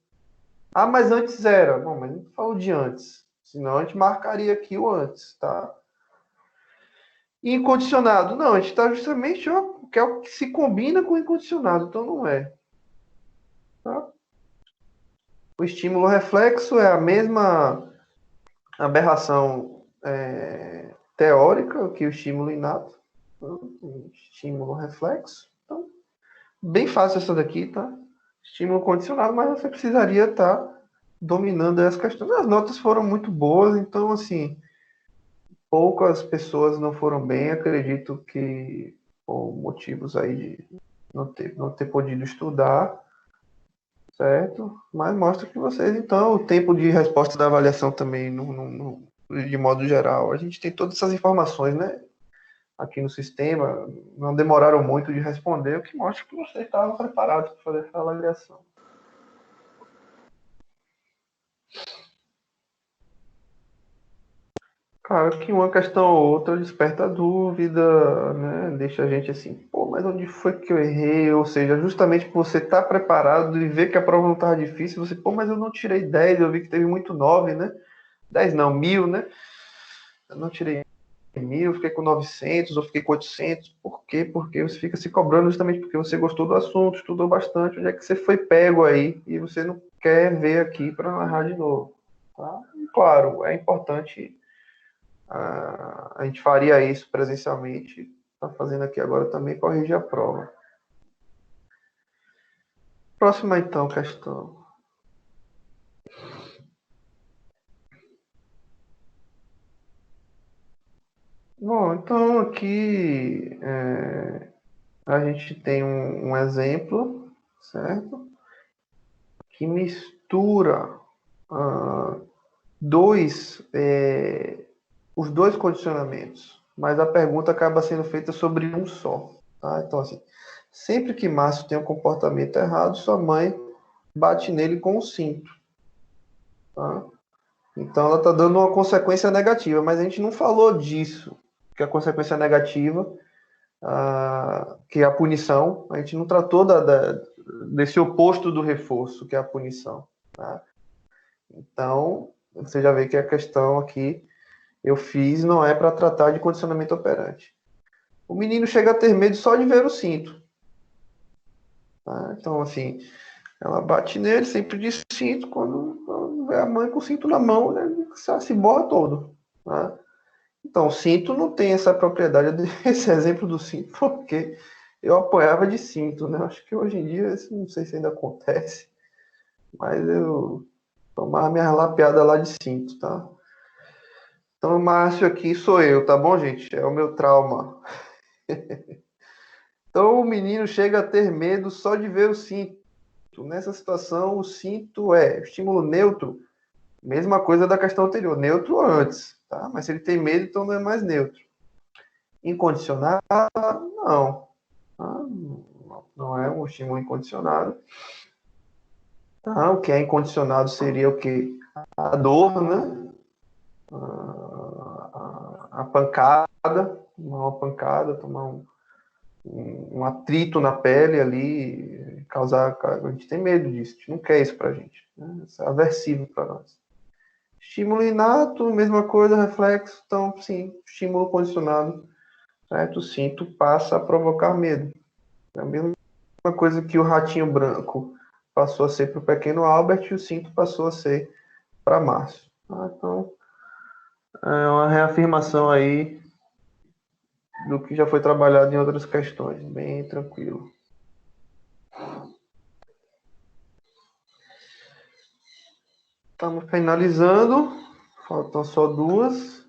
Mas antes era. Bom, mas não falou de antes. Senão a gente marcaria aqui o antes, tá? E incondicionado? Não, a gente está justamente que é o que se combina com o incondicionado. Então não é. Tá? O estímulo reflexo é a mesma aberração teórica que o estímulo inato. Estímulo reflexo. Então, bem fácil essa daqui, tá? Estímulo condicionado, mas você precisaria estar dominando essa questão. As notas foram muito boas, então, assim, poucas pessoas não foram bem. Acredito que por motivos aí de não ter podido estudar, certo? Mas mostra que vocês, então, o tempo de resposta da avaliação também, de modo geral, a gente tem todas essas informações, né? Aqui no sistema, não demoraram muito de responder, o que mostra que vocês estavam preparados para fazer essa avaliação. Claro que uma questão ou outra desperta dúvida, né? Deixa a gente assim, mas onde foi que eu errei? Ou seja, justamente por você estar preparado e ver que a prova não estava difícil, você, mas eu não tirei 10, eu vi que teve muito 9, né? 10 não, 1000, né? Eu não tirei 1000, fiquei com 900, ou fiquei com 800. Por quê? Porque você fica se cobrando justamente porque você gostou do assunto, estudou bastante, onde é que você foi pego aí e você não quer ver aqui para narrar de novo. Tá? E, claro, é importante, a gente faria isso presencialmente, está fazendo aqui agora também, corrigir a prova. Próxima, então, questão. Bom, então aqui a gente tem um exemplo, certo? Que mistura os dois condicionamentos, mas a pergunta acaba sendo feita sobre um só. Tá? Então, assim, sempre que Márcio tem um comportamento errado, sua mãe bate nele com o cinto. Tá? Então, ela está dando uma consequência negativa, mas a gente não falou disso, que a consequência negativa, que é a punição, a gente não tratou desse oposto do reforço, que é a punição. Tá? Então, você já vê que a questão aqui, eu fiz, não é para tratar de condicionamento operante. O menino chega a ter medo só de ver o cinto. Tá? Então, assim, ela bate nele, sempre de cinto, quando vê a mãe com o cinto na mão, né, se borra todo. Tá? Então, o cinto não tem essa propriedade. Eu dei esse exemplo do cinto porque eu apoiava de cinto, né? Acho que hoje em dia, isso não sei se ainda acontece, mas eu tomava minha lapeada lá de cinto, tá? Então, o Márcio aqui sou eu, tá bom, gente? É o meu trauma. Então, o menino chega a ter medo só de ver o cinto. Nessa situação, o cinto é estímulo neutro, mesma coisa da questão anterior, neutro antes, tá? Mas se ele tem medo, então não é mais neutro. Incondicionado, não. Tá? Não é um estímulo incondicionado. Tá? O que é incondicionado seria o quê? A dor, né? A pancada, uma pancada, tomar um atrito na pele ali, causar. A gente tem medo disso, a gente não quer isso pra gente. Né? Isso é aversivo para nós. Estímulo inato, mesma coisa, reflexo, então, sim, estímulo condicionado, certo? O cinto passa a provocar medo. É a mesma coisa que o ratinho branco passou a ser para o pequeno Albert e o cinto passou a ser para Márcio. Então, é uma reafirmação aí do que já foi trabalhado em outras questões, bem tranquilo. Estamos finalizando, faltam só duas.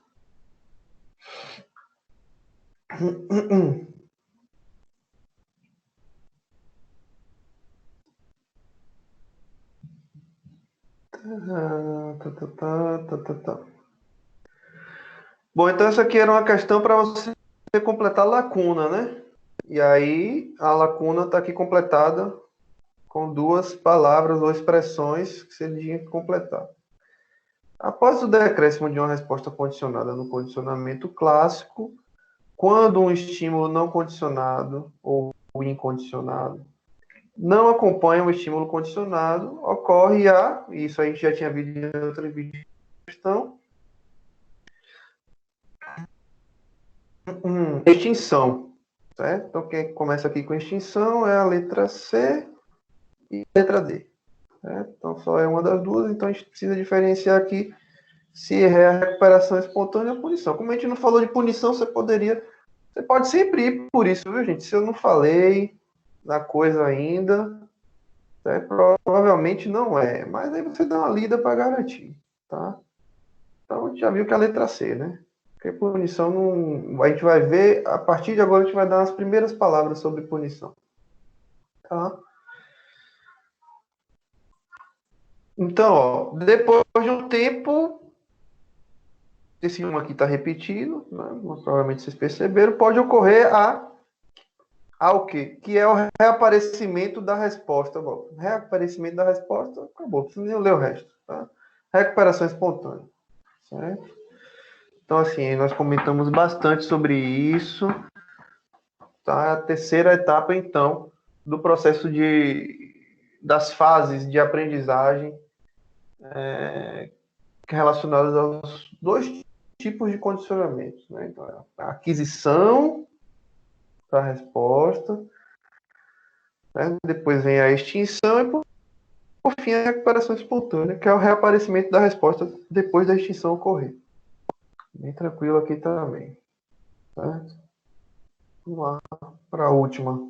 Bom, então essa aqui era uma questão para você completar a lacuna, né? E aí a lacuna está aqui completada com duas palavras ou expressões que você tinha que completar. Após o decréscimo de uma resposta condicionada no condicionamento clássico, quando um estímulo não condicionado ou incondicionado não acompanha o estímulo condicionado, ocorre isso a gente já tinha visto em outra questão, extinção. Certo? Então, quem começa aqui com extinção é a letra C e a letra D. Certo? Então, só é uma das duas, então a gente precisa diferenciar aqui se é a recuperação espontânea ou punição. Como a gente não falou de punição, você pode sempre ir por isso, viu, gente? Se eu não falei na coisa ainda, provavelmente não é, mas aí você dá uma lida para garantir, tá? Então, a gente já viu que é a letra C, né? Porque punição não... A gente vai ver, a partir de agora a gente vai dar as primeiras palavras sobre punição. Tá? Então, ó, depois de um tempo, esse um aqui está repetido, né? Provavelmente vocês perceberam, pode ocorrer o quê? Que é o reaparecimento da resposta. Bom, reaparecimento da resposta, acabou, não preciso nem ler o resto. Tá? Recuperação espontânea. Certo? Então, assim, nós comentamos bastante sobre isso. Tá? A terceira etapa, então, do processo das fases de aprendizagem relacionadas aos dois tipos de condicionamentos. Né? Então, a aquisição da resposta, né? Depois vem a extinção e, por fim, a recuperação espontânea, que é o reaparecimento da resposta depois da extinção ocorrer. Bem tranquilo aqui também. Certo? Vamos lá para a última.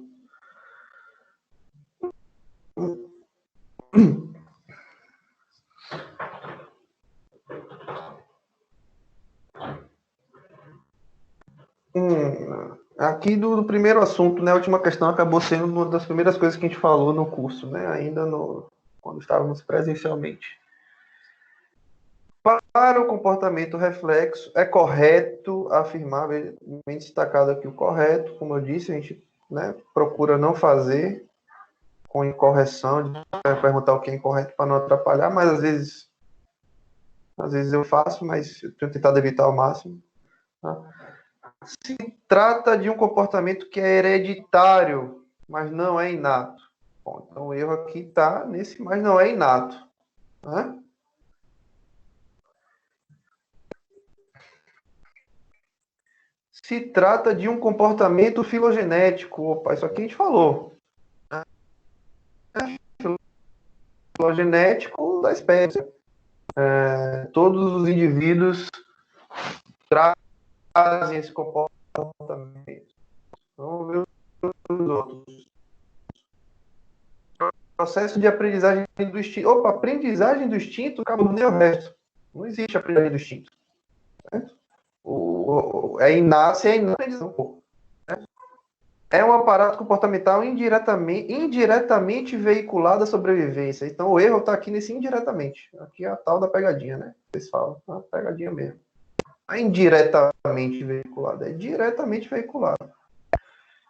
Aqui do primeiro assunto, né, a última questão acabou sendo uma das primeiras coisas que a gente falou no curso, né, ainda quando estávamos presencialmente. Para o comportamento reflexo, é correto afirmar, bem destacado aqui o correto, como eu disse, a gente, né, procura não fazer com incorreção, de perguntar o que é incorreto para não atrapalhar, mas às vezes eu faço, mas eu tenho tentado evitar ao máximo. Tá? Se trata de um comportamento que é hereditário, mas não é inato. Bom, então o erro aqui está nesse, mas não é inato. Né? Se trata de um comportamento filogenético. Opa, isso aqui a gente falou. Filogenético da espécie. Todos os indivíduos trazem esse comportamento. Vamos ver os outros. Processo de aprendizagem do instinto. Opa, aprendizagem do instinto, acabou nem o resto. Não existe aprendizagem do instinto. Certo? É inato, é um aparato comportamental indiretamente veiculado à sobrevivência. Então o erro está aqui nesse indiretamente. Aqui é a tal da pegadinha, né? Vocês falam, a pegadinha mesmo. É indiretamente veiculado, é diretamente veiculado.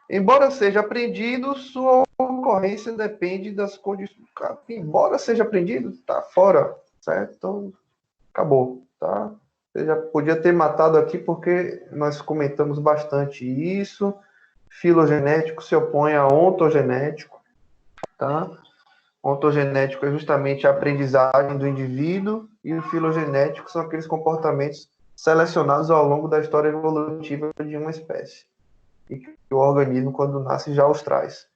Embora seja aprendido, sua ocorrência depende das condições. Embora seja aprendido, tá fora, certo? Então, acabou, tá? Você já podia ter matado aqui porque nós comentamos bastante isso. Filogenético se opõe a ontogenético, tá? Ontogenético é justamente a aprendizagem do indivíduo e o filogenético são aqueles comportamentos selecionados ao longo da história evolutiva de uma espécie e que o organismo, quando nasce, já os traz.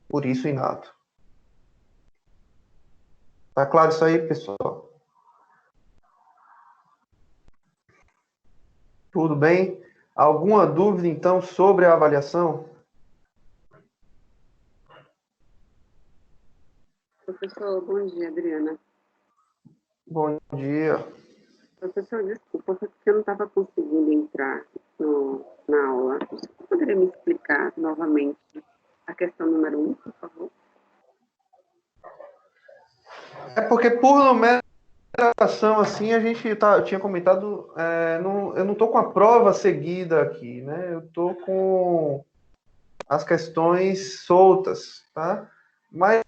Por isso, inato. Tá claro isso aí, pessoal? Tudo bem? Alguma dúvida, então, sobre a avaliação?
Professor, bom dia, Adriana.
Bom dia.
Professor, desculpa, porque eu não estava conseguindo entrar na aula. Você poderia me explicar novamente a questão número 1, por favor?
É porque por numeração, assim, a gente tinha comentado, eu não estou com a prova seguida aqui, né? Eu estou com as questões soltas, tá? Mas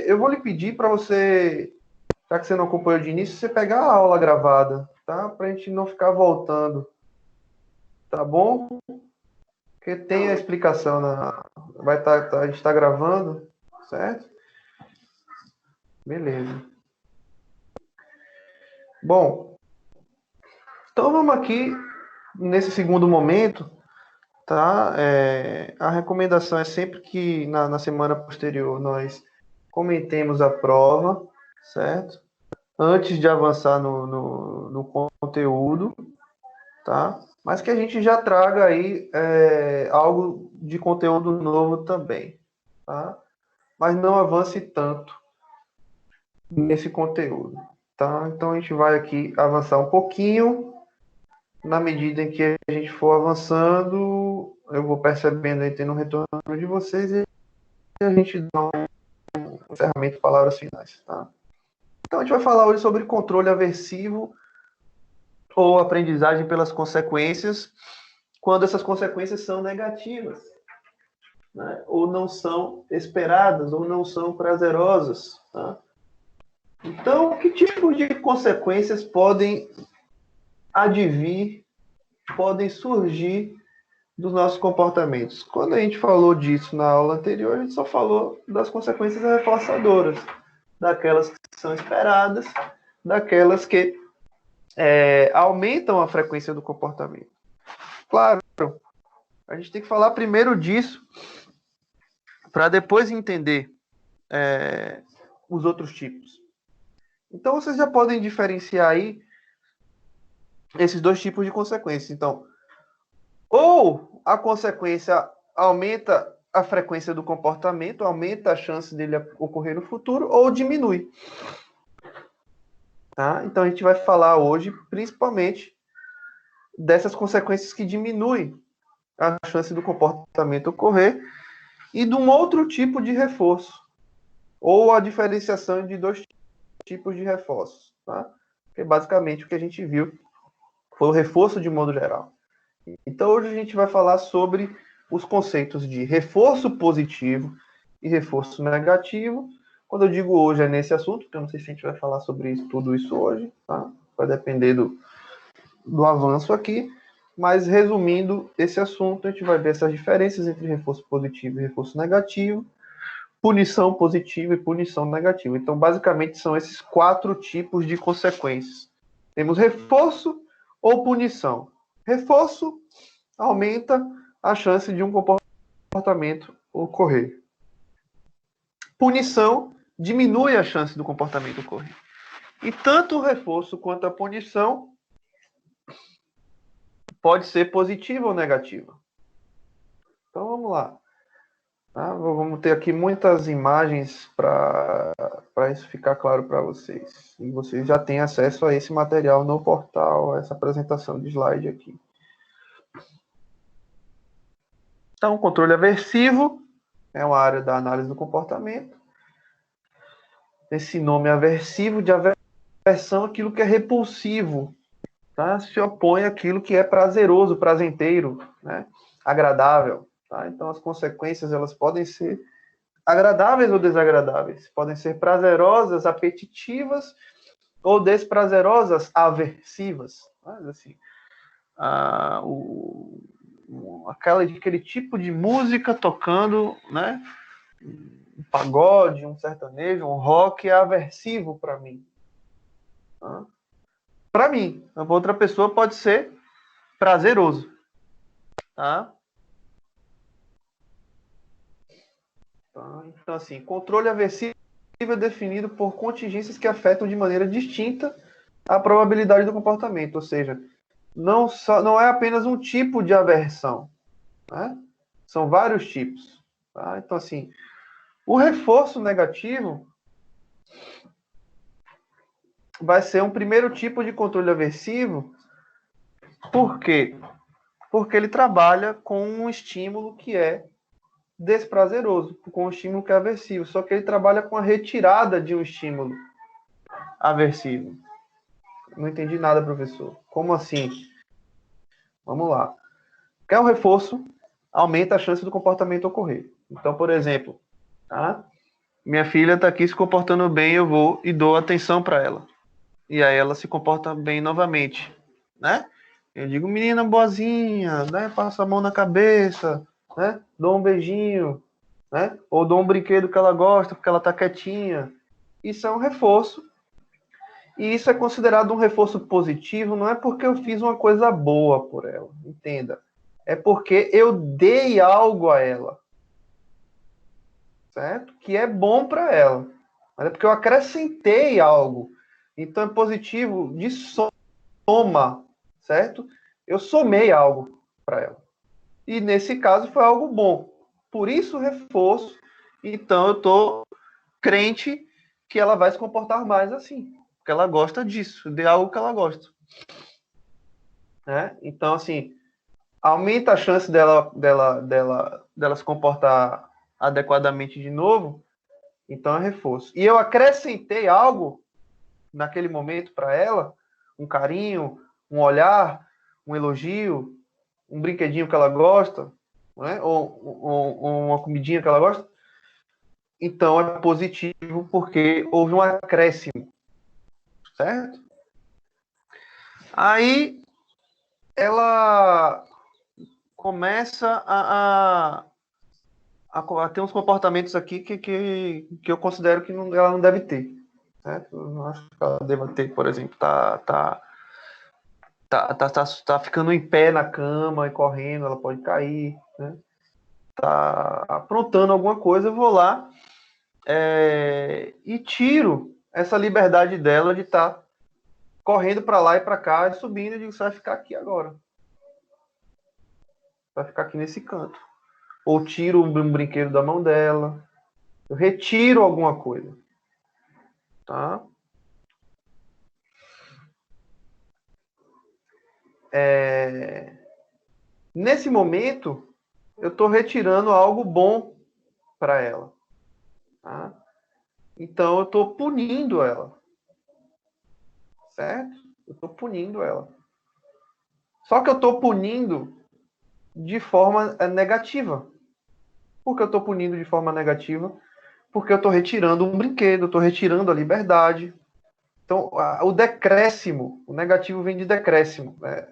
eu vou lhe pedir para você, já que você não acompanhou de início, você pegar a aula gravada, tá? Para a gente não ficar voltando, tá bom? Porque tem a explicação a gente está gravando, certo? Beleza. Bom, então vamos aqui nesse segundo momento, tá? A recomendação é sempre que na semana posterior nós comentemos a prova, certo? Antes de avançar no conteúdo, tá? Mas que a gente já traga aí algo de conteúdo novo também, tá? Mas não avance tanto nesse conteúdo, tá? Então a gente vai aqui avançar um pouquinho. Na medida em que a gente for avançando, eu vou percebendo aí, tendo um retorno de vocês e a gente dá um encerramento de palavras finais, tá? Então a gente vai falar hoje sobre controle aversivo ou aprendizagem pelas consequências, quando essas consequências são negativas, né? Ou não são esperadas, ou não são prazerosas, tá? Então, que tipo de consequências podem advir, podem surgir dos nossos comportamentos? Quando a gente falou disso na aula anterior, a gente só falou das consequências reforçadoras, daquelas que são esperadas, daquelas que aumentam a frequência do comportamento. Claro, a gente tem que falar primeiro disso, para depois entender os outros tipos. Então, vocês já podem diferenciar aí esses dois tipos de consequências. Então, ou a consequência aumenta a frequência do comportamento, aumenta a chance dele ocorrer no futuro, ou diminui. Tá? Então, a gente vai falar hoje, principalmente, dessas consequências que diminuem a chance do comportamento ocorrer e de um outro tipo de reforço, ou a diferenciação de dois tipos de reforços. Tá? Porque, basicamente, o que a gente viu foi o reforço de modo geral. Então, hoje a gente vai falar sobre os conceitos de reforço positivo e reforço negativo. Quando eu digo hoje é nesse assunto, porque eu não sei se a gente vai falar sobre isso, tudo isso hoje, tá? Vai depender do avanço aqui, mas resumindo esse assunto, a gente vai ver essas diferenças entre reforço positivo e reforço negativo, punição positiva e punição negativa. Então, basicamente, são esses 4 tipos de consequências. Temos reforço ou punição. Reforço aumenta a chance de um comportamento ocorrer. Punição diminui a chance do comportamento ocorrer. E tanto o reforço quanto a punição pode ser positiva ou negativa. Então, vamos lá. Tá? Vamos ter aqui muitas imagens para isso ficar claro para vocês. E vocês já têm acesso a esse material no portal, essa apresentação de slide aqui. Então, controle aversivo é uma área da análise do comportamento. Esse nome aversivo, de aversão, aquilo que é repulsivo, tá? Se opõe àquilo que é prazeroso, prazenteiro, né? Agradável. Tá? Então, as consequências elas podem ser agradáveis ou desagradáveis. Podem ser prazerosas, apetitivas, ou desprazerosas, aversivas. Mas, assim, aquele tipo de música tocando, né? Um pagode, um sertanejo, um rock é aversivo para mim. Tá? Para mim. Para outra pessoa pode ser prazeroso. Tá? Então, assim, controle aversivo é definido por contingências que afetam de maneira distinta a probabilidade do comportamento, ou seja, não é apenas um tipo de aversão, né? São vários tipos. Tá? Então, assim, o reforço negativo vai ser um primeiro tipo de controle aversivo. Por quê? Porque ele trabalha com um estímulo que é desprazeroso, com um estímulo que é aversivo. Só que ele trabalha com a retirada de um estímulo aversivo. Não entendi nada, professor. Como assim? Vamos lá. Quer um reforço? Aumenta a chance do comportamento ocorrer. Então, por exemplo, tá? Minha filha está aqui se comportando bem, eu vou e dou atenção para ela. E aí ela se comporta bem novamente, né? Eu digo, menina boazinha, né? Passa a mão na cabeça, né? Dou um beijinho, né? Ou dou um brinquedo que ela gosta, porque ela está quietinha. Isso é um reforço. E isso é considerado um reforço positivo, não é porque eu fiz uma coisa boa por ela, entenda. É porque eu dei algo a ela, certo? Que é bom para ela. Mas é porque eu acrescentei algo. Então é positivo de soma, certo? Eu somei algo para ela. E nesse caso foi algo bom. Por isso reforço. Então eu estou crente que ela vai se comportar mais assim. Porque ela gosta disso, de algo que ela gosta. Né? Então, assim, aumenta a chance dela se comportar adequadamente de novo. Então é reforço. E eu acrescentei algo naquele momento para ela, um carinho, um olhar, um elogio, um brinquedinho que ela gosta, né? ou uma comidinha que ela gosta. Então é positivo porque houve um acréscimo, certo? Aí ela começa a ter uns comportamentos aqui que eu considero que ela não deve ter. Certo? Eu não acho que ela deva ter, por exemplo, tá ficando em pé na cama e correndo, ela pode cair, né? Tá aprontando alguma coisa, eu vou lá e tiro essa liberdade dela de estar correndo para lá e para cá e subindo, e digo, você vai ficar aqui agora. Vai ficar aqui nesse canto. Ou tiro um brinquedo da mão dela. Eu retiro alguma coisa. Tá? Nesse momento, eu estou retirando algo bom para ela. Tá? Então, eu estou punindo ela. Certo? Eu estou punindo ela. Só que eu estou punindo de forma negativa. Porque eu estou punindo de forma negativa, porque eu estou retirando um brinquedo, eu estou retirando a liberdade. Então, o decréscimo, o negativo vem de decréscimo. Né?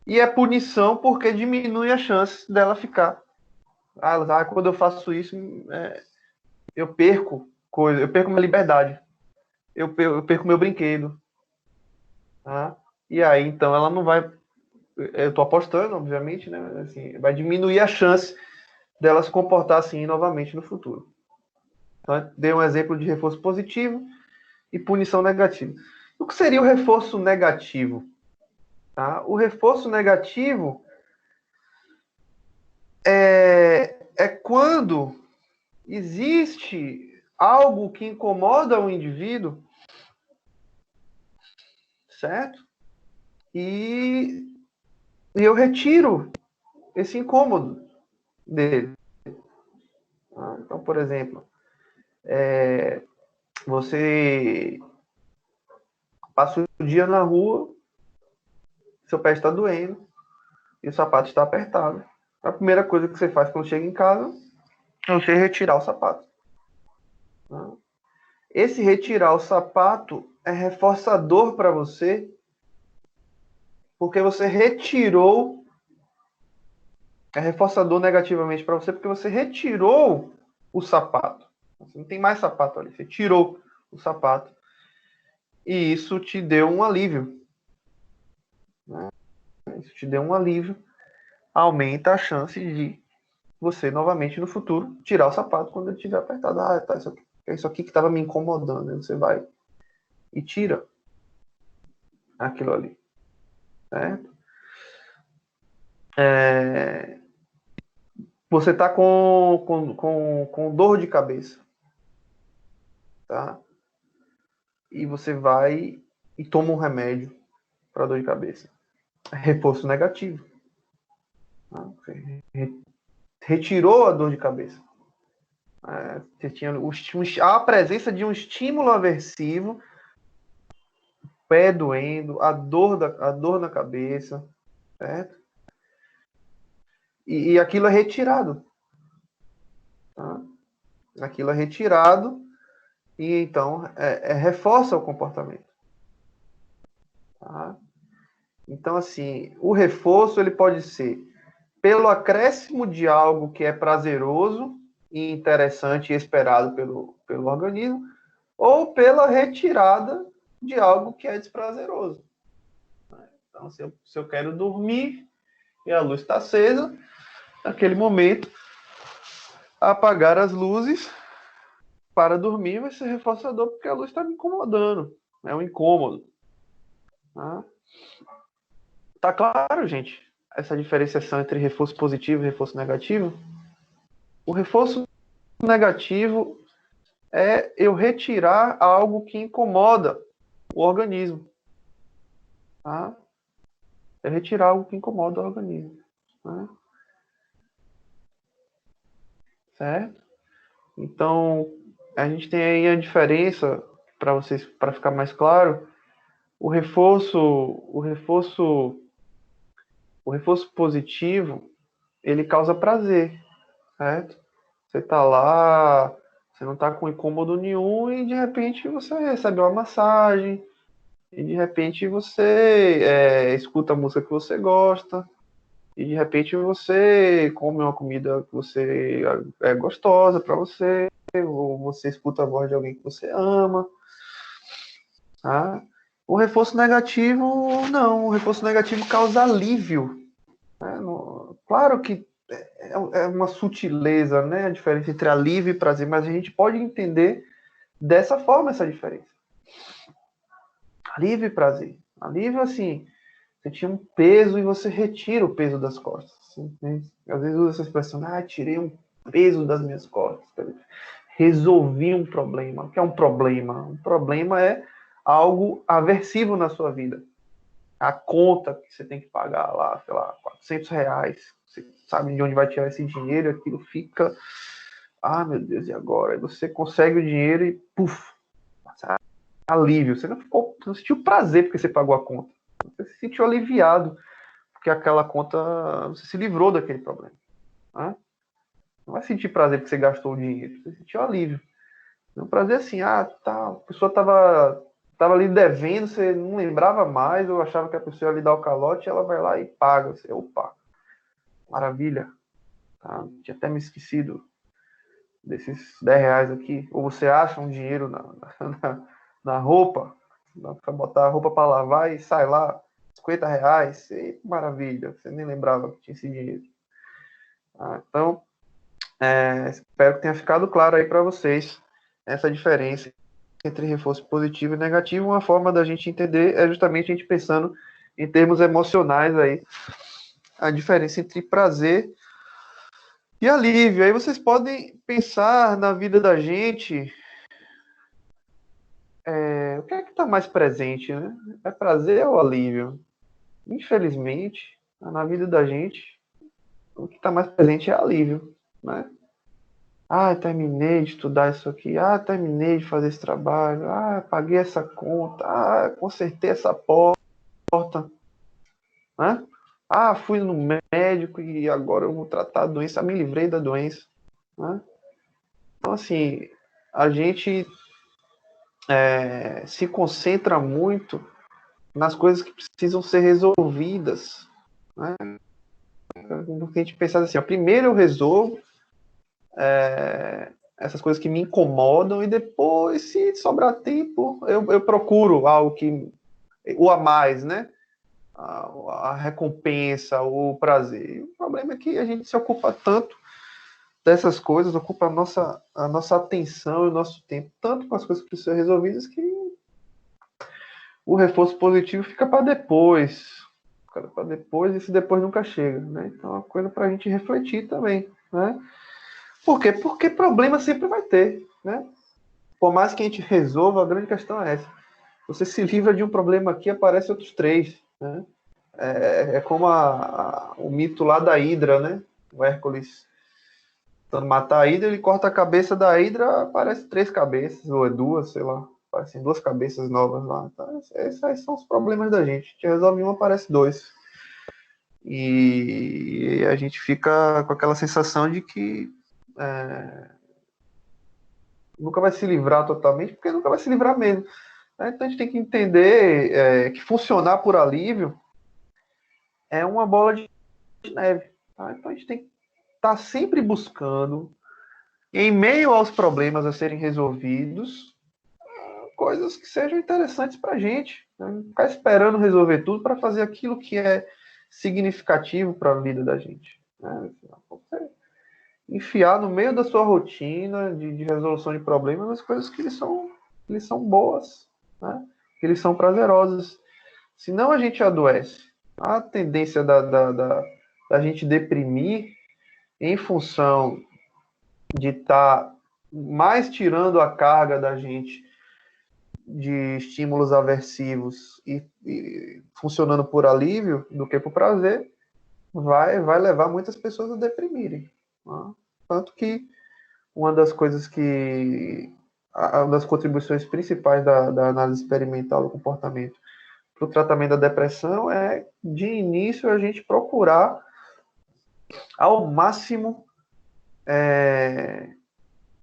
E é punição porque diminui a chance dela ficar. Quando eu faço isso, eu perco coisa, eu perco minha liberdade. Eu perco meu brinquedo. Tá? E aí, então, ela não vai... Eu estou apostando, obviamente, né? Assim, vai diminuir a chance dela se comportar assim novamente no futuro. Então, dei um exemplo de reforço positivo e punição negativa. O que seria o reforço negativo? Tá? O reforço negativo é quando existe algo que incomoda o indivíduo, certo? E eu retiro esse incômodo dele. Tá? Então, por exemplo, você passa o dia na rua, seu pé está doendo e o sapato está apertado. A primeira coisa que você faz quando chega em casa é você retirar o sapato. Tá? Esse retirar o sapato é reforçador para você, porque você retirou, é reforçador negativamente para você, porque você retirou o sapato. Você não tem mais sapato ali, você tirou o sapato. E isso te deu um alívio. Né? Isso te deu um alívio. Aumenta a chance de você, novamente, no futuro, tirar o sapato quando ele estiver apertado. Tá, isso aqui que estava me incomodando. Aí você vai e tira aquilo ali. Certo? Você está com dor de cabeça. Tá? E você vai e toma um remédio para dor de cabeça. É reforço negativo. Tá? Você retirou a dor de cabeça. Você tinha a presença de um estímulo aversivo, pé doendo, a dor na cabeça, certo? E aquilo é retirado. Tá? Aquilo é retirado e então reforça o comportamento. Tá? Então, assim, o reforço ele pode ser pelo acréscimo de algo que é prazeroso e interessante e esperado pelo organismo, ou pela retirada de algo que é desprazeroso. Então, se eu quero dormir e a luz está acesa, naquele momento, apagar as luzes para dormir vai ser reforçador, porque a luz está me incomodando. É um incômodo. Tá claro, gente? Essa diferenciação entre reforço positivo e reforço negativo? O reforço negativo é eu retirar algo que incomoda o organismo. Tá? É retirar algo que incomoda o organismo. Tá? Certo? Então, a gente tem aí a diferença, para vocês, para ficar mais claro, o reforço positivo, ele causa prazer, certo? Você tá lá, você não tá com incômodo nenhum e de repente você recebe uma massagem e de repente você escuta a música que você gosta e de repente você come uma comida que você é gostosa para você, ou você escuta a voz de alguém que você ama. Tá? O reforço negativo, não. O reforço negativo causa alívio. Né? Claro que é uma sutileza, né? A diferença entre alívio e prazer, mas a gente pode entender dessa forma essa diferença. Alívio e prazer. Alívio, assim, você tinha um peso e você retira o peso das costas. Assim, né? Às vezes usa essa expressão, tirei um peso das minhas costas. Resolvi um problema. O que é um problema? Um problema é algo aversivo na sua vida. A conta que você tem que pagar lá, sei lá, R$400. Você sabe de onde vai tirar esse dinheiro, aquilo fica... meu Deus, e agora? Aí você consegue o dinheiro e, puf, alívio. Você não sentiu prazer porque você pagou a conta. Você se sentiu aliviado porque aquela conta, você se livrou daquele problema. Né? Não vai sentir prazer porque você gastou o dinheiro. Você sentiu alívio. É um prazer assim, tá, a pessoa tava ali devendo, você não lembrava mais, ou achava que a pessoa ia lhe dar o calote, ela vai lá e paga. Você, opa, maravilha. Tá, tinha até me esquecido desses 10 reais aqui. Ou você acha um dinheiro na roupa, dá pra botar a roupa para lavar e sai lá, 50 reais. E, maravilha, você nem lembrava que tinha esse dinheiro. Então, espero que tenha ficado claro aí para vocês essa diferença entre reforço positivo e negativo. Uma forma da gente entender é justamente a gente pensando em termos emocionais aí, a diferença entre prazer e alívio. Aí vocês podem pensar na vida da gente, o que é que está mais presente, né? É prazer ou alívio? Infelizmente, na vida da gente, o que está mais presente é alívio, né? Terminei de estudar isso aqui. Terminei de fazer esse trabalho. Paguei essa conta. Consertei essa porta. Né? Fui no médico e agora eu vou tratar a doença. Me livrei da doença. Né? Então, assim, a gente se concentra muito nas coisas que precisam ser resolvidas. Né? A gente pensa assim, primeiro eu resolvo essas coisas que me incomodam e depois, se sobrar tempo, eu procuro algo que o a mais, né? A recompensa, o prazer. E o problema é que a gente se ocupa tanto dessas coisas, ocupa a nossa atenção e o nosso tempo tanto com as coisas que precisam ser resolvidas que o reforço positivo fica para depois. Fica para depois e esse depois nunca chega, né? Então é uma coisa para a gente refletir também, né? Por quê? Porque problema sempre vai ter, né? Por mais que a gente resolva, a grande questão é essa. Você se livra de um problema aqui, aparecem outros 3, né? É como o mito lá da Hidra, né? O Hércules tentando matar a Hidra, ele corta a cabeça da Hidra, aparece 3 cabeças, ou 2, sei lá. Aparecem 2 cabeças novas lá. Então, esses aí são os problemas da gente. A gente resolve um, aparece 2. E a gente fica com aquela sensação de que nunca vai se livrar totalmente, porque nunca vai se livrar mesmo. Então a gente tem que entender que funcionar por alívio é uma bola de neve. Tá? Então a gente tem que estar sempre buscando, em meio aos problemas a serem resolvidos, coisas que sejam interessantes para a gente. Né? Ficar esperando resolver tudo para fazer aquilo que é significativo para a vida da gente. Né? Você enfiar no meio da sua rotina de resolução de problemas as coisas que eles são boas, né? Que eles são prazerosos. Senão a gente adoece. A tendência da gente deprimir em função de estar mais tirando a carga da gente de estímulos aversivos e funcionando por alívio do que por prazer, vai levar muitas pessoas a deprimirem. Né? Tanto que uma das coisas uma das contribuições principais da análise experimental do comportamento para o tratamento da depressão é, de início, a gente procurar ao máximo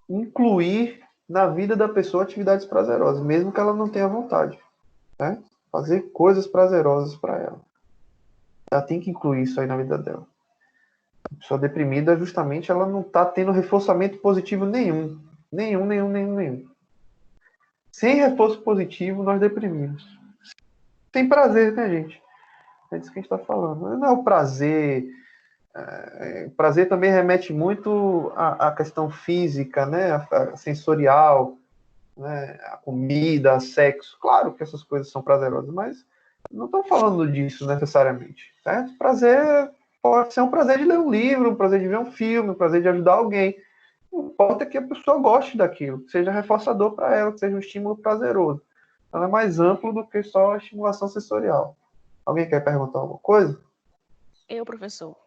incluir na vida da pessoa atividades prazerosas, mesmo que ela não tenha vontade. Né? Fazer coisas prazerosas para ela. Ela tem que incluir isso aí na vida dela. A pessoa deprimida, justamente, ela não está tendo reforçamento positivo nenhum. Nenhum. Sem reforço positivo, nós deprimimos. Sem prazer, né, gente? É disso que a gente está falando. Não é o prazer. Prazer também remete muito à questão física, né? A sensorial, né? A comida, sexo. Claro que essas coisas são prazerosas, mas não estou falando disso necessariamente. Certo? Prazer pode ser um prazer de ler um livro, um prazer de ver um filme, um prazer de ajudar alguém. Não importa que a pessoa goste daquilo, que seja reforçador para ela, que seja um estímulo prazeroso. Ela é mais amplo do que só a estimulação sensorial. Alguém quer perguntar alguma coisa?
Professor.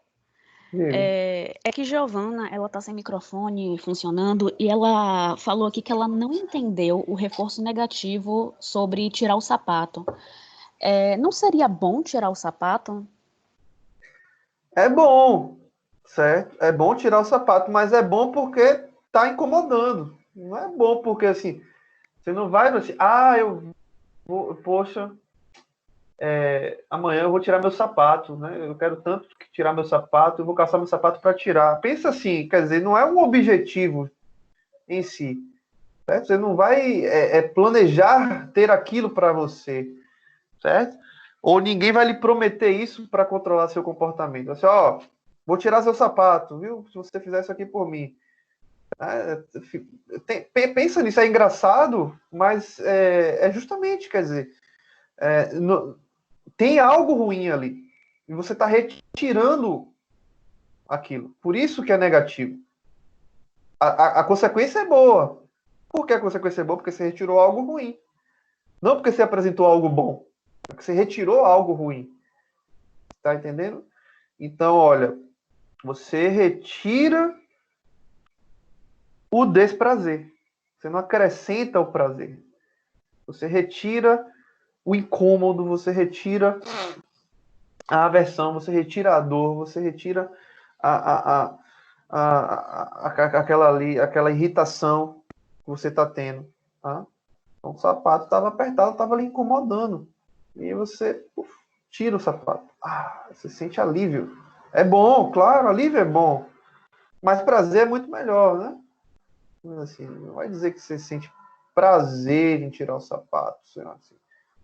É que Giovana, ela tá sem microfone funcionando e ela falou aqui que ela não entendeu o reforço negativo sobre tirar o sapato. Não seria bom tirar o sapato?
É bom. certo? É bom tirar o sapato, mas é bom porque tá incomodando. Não é bom porque, assim, você não vai assim, eu vou, poxa, amanhã eu vou tirar meu sapato, né? Eu quero tanto tirar meu sapato, eu vou caçar meu sapato para tirar. Pensa assim, quer dizer, não é um objetivo em si, certo? Você não vai planejar ter aquilo para você, certo? Ou ninguém vai lhe prometer isso para controlar seu comportamento. Assim, ó, vou tirar seu sapato, viu? Se você fizer isso aqui por mim. Pensa nisso, é engraçado, mas é justamente, quer dizer, tem algo ruim ali. E você está retirando aquilo. Por isso que é negativo. A consequência é boa. Por que a consequência é boa? Porque você retirou algo ruim. Não porque você apresentou algo bom. Porque você retirou algo ruim. Tá entendendo? Então, olha, você retira o desprazer. Você não acrescenta o prazer. Você retira o incômodo, você retira a aversão, você retira a dor, você retira aquela irritação que você está tendo. Tá? Então, o sapato estava apertado, estava lhe incomodando. E você tira o sapato. Você sente alívio. É bom, claro, alívio é bom. Mas prazer é muito melhor, né? Assim, não vai dizer que você sente prazer em tirar o sapato. Assim,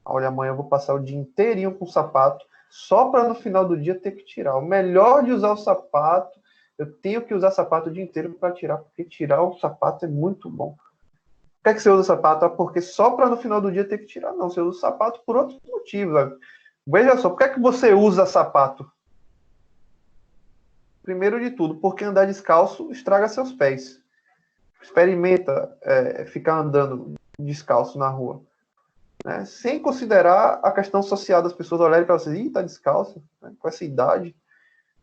olha, amanhã eu vou passar o dia inteirinho com o sapato, só para no final do dia ter que tirar. O melhor de usar o sapato, eu tenho que usar sapato o dia inteiro para tirar, porque tirar o sapato é muito bom. Por que, é que você usa o sapato? Porque só para no final do dia ter que tirar. Não, você usa o sapato por outros motivos. Sabe? Veja só, por que, é que você usa sapato? Primeiro de tudo, porque andar descalço estraga seus pés. Experimenta ficar andando descalço na rua. Né? Sem considerar a questão social das pessoas olharem para você, tá descalço, né? Com essa idade.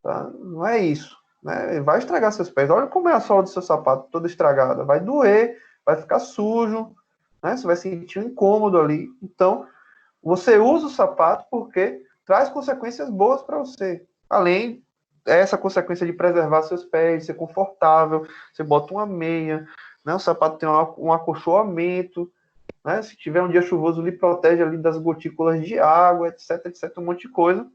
Tá? Não é isso. Né? Vai estragar seus pés. Olha como é a sola do seu sapato, toda estragada. Vai doer, vai ficar sujo, né? Você vai sentir um incômodo ali. Então, você usa o sapato porque traz consequências boas para você. Além essa consequência de preservar seus pés, de ser confortável, você bota uma meia, né? O sapato tem um acolchoamento, né? Se tiver um dia chuvoso, lhe protege ali das gotículas de água, etc, etc, um monte de coisa.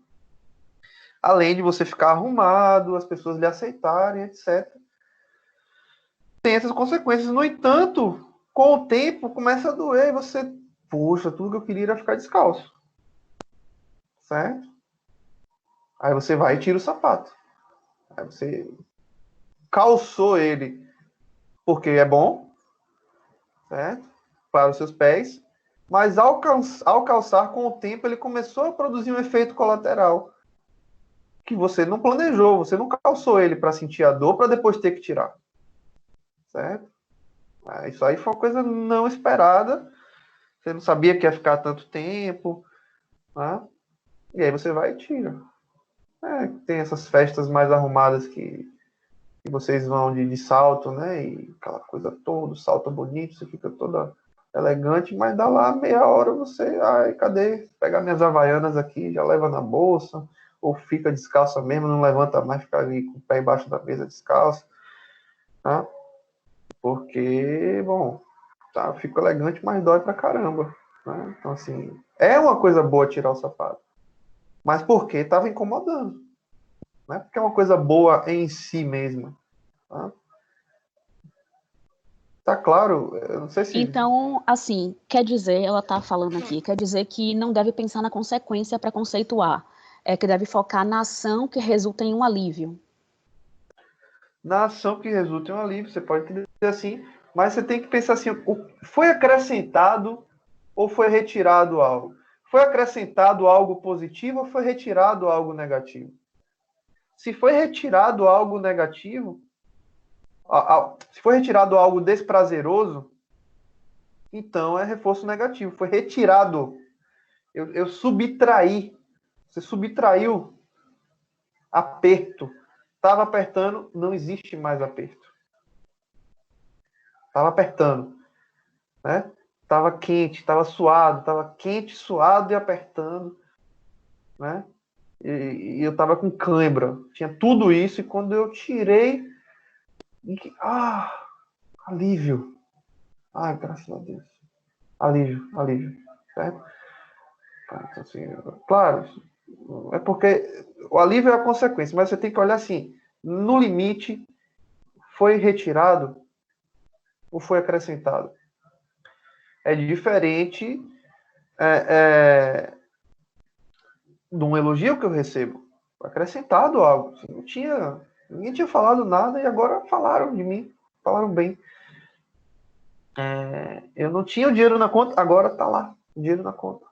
Além de você ficar arrumado, as pessoas lhe aceitarem, etc. Tem essas consequências. No entanto, com o tempo, começa a doer e você, poxa, tudo que eu queria era ficar descalço. Certo? Aí você vai e tira o sapato. Aí você calçou ele porque é bom, certo? Para os seus pés. Mas ao calçar, com o tempo, ele começou a produzir um efeito colateral que você não planejou, você não calçou ele para sentir a dor para depois ter que tirar. Certo? Isso aí foi uma coisa não esperada. Você não sabia que ia ficar tanto tempo. Né? E aí você vai e tira. Tem essas festas mais arrumadas que vocês vão de salto, né? E aquela coisa toda, salto bonito, você fica toda elegante, mas dá lá meia hora você, cadê? Pegar minhas havaianas aqui, já leva na bolsa, ou fica descalça mesmo, não levanta mais, fica ali com o pé embaixo da mesa descalço, tá? Porque, bom, tá, fica elegante, mas dói pra caramba, né? Então, assim, é uma coisa boa tirar o sapato, mas porque tava incomodando, não é porque é uma coisa boa em si mesma, tá? Tá claro, eu não sei se...
Então, assim, quer dizer, ela está falando aqui, quer dizer que não deve pensar na consequência para conceituar, é que deve focar na ação que resulta em um alívio.
Na ação que resulta em um alívio, você pode dizer assim, mas você tem que pensar assim, foi acrescentado ou foi retirado algo? Foi acrescentado algo positivo ou foi retirado algo negativo? Se foi retirado algo negativo, se foi retirado algo desprazeroso, então é reforço negativo. Foi retirado. Eu subtraí. Você subtraiu aperto. Estava apertando, não existe mais aperto. Estava apertando. Né? Estava quente, estava suado, estava quente, suado e apertando. Né? e eu tava com cãibra. Tinha tudo isso, e quando eu tirei, alívio. Ai, graças a Deus. Alívio. Certo? Então, assim, claro, é porque o alívio é a consequência, mas você tem que olhar assim, no limite, foi retirado ou foi acrescentado? É diferente de um elogio que eu recebo. Foi acrescentado algo. Assim, ninguém tinha falado nada e agora falaram de mim, falaram bem. Eu não tinha o dinheiro na conta, agora está lá, o dinheiro na conta.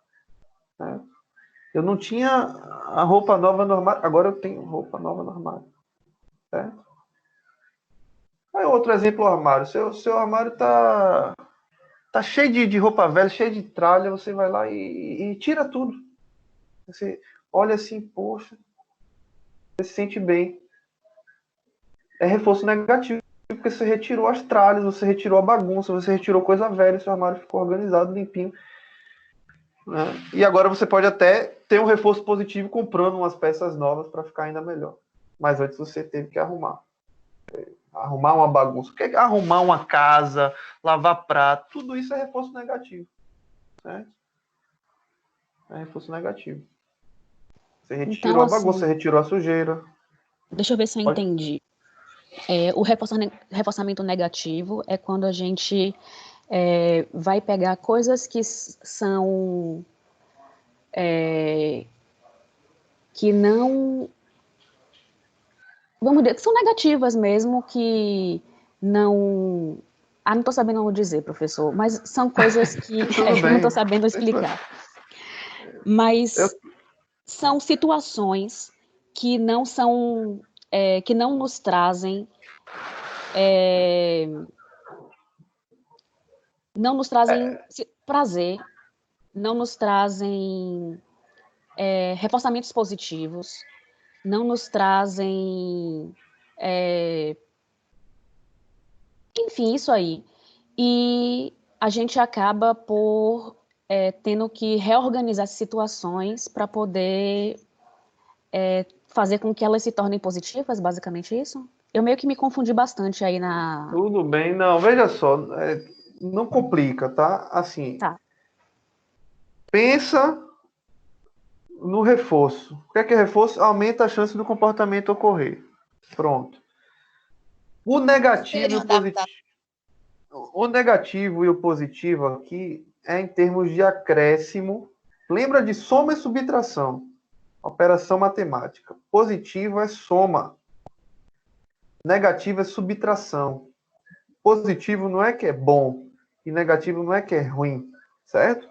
Eu não tinha a roupa nova no armário, agora eu tenho roupa nova no armário. Certo? Aí outro exemplo, o armário. Seu armário tá cheio de roupa velha, cheio de tralha, você vai lá e tira tudo. Você olha assim, poxa, você se sente bem. É reforço negativo, porque você retirou as tralhas, você retirou a bagunça, você retirou coisa velha, seu armário ficou organizado, limpinho. Né? E agora você pode até ter um reforço positivo comprando umas peças novas para ficar ainda melhor. Mas antes você teve que arrumar. Arrumar uma bagunça. Arrumar uma casa, lavar prato, tudo isso é reforço negativo. Certo? É reforço negativo. Você retirou
Então,
a bagunça, você
assim,
retirou a sujeira.
deixa eu ver se eu
Pode?
entendi. O reforçamento negativo é quando a gente vai pegar coisas que são que não, vamos dizer, que são negativas mesmo, que não, não estou sabendo dizer, professor, mas são coisas que
Tudo
eu não estou
bem.
sabendo explicar. Mas são situações que não são, que não nos trazem prazer, não nos trazem reforçamentos positivos, não nos trazem, enfim, isso aí. E a gente acaba por tendo que reorganizar situações para poder fazer com que elas se tornem positivas, basicamente isso? Eu meio que me confundi bastante aí na...
Tudo bem. Não, veja só. Não complica, tá? Assim,
Tá.
pensa no reforço. O que é reforço? Aumenta a chance do comportamento ocorrer. Pronto. O negativo e o positivo. O negativo e o positivo aqui é em termos de acréscimo. Lembra de soma e subtração. Operação matemática. Positivo é soma. Negativo é subtração. Positivo não é que é bom. E negativo não é que é ruim. Certo?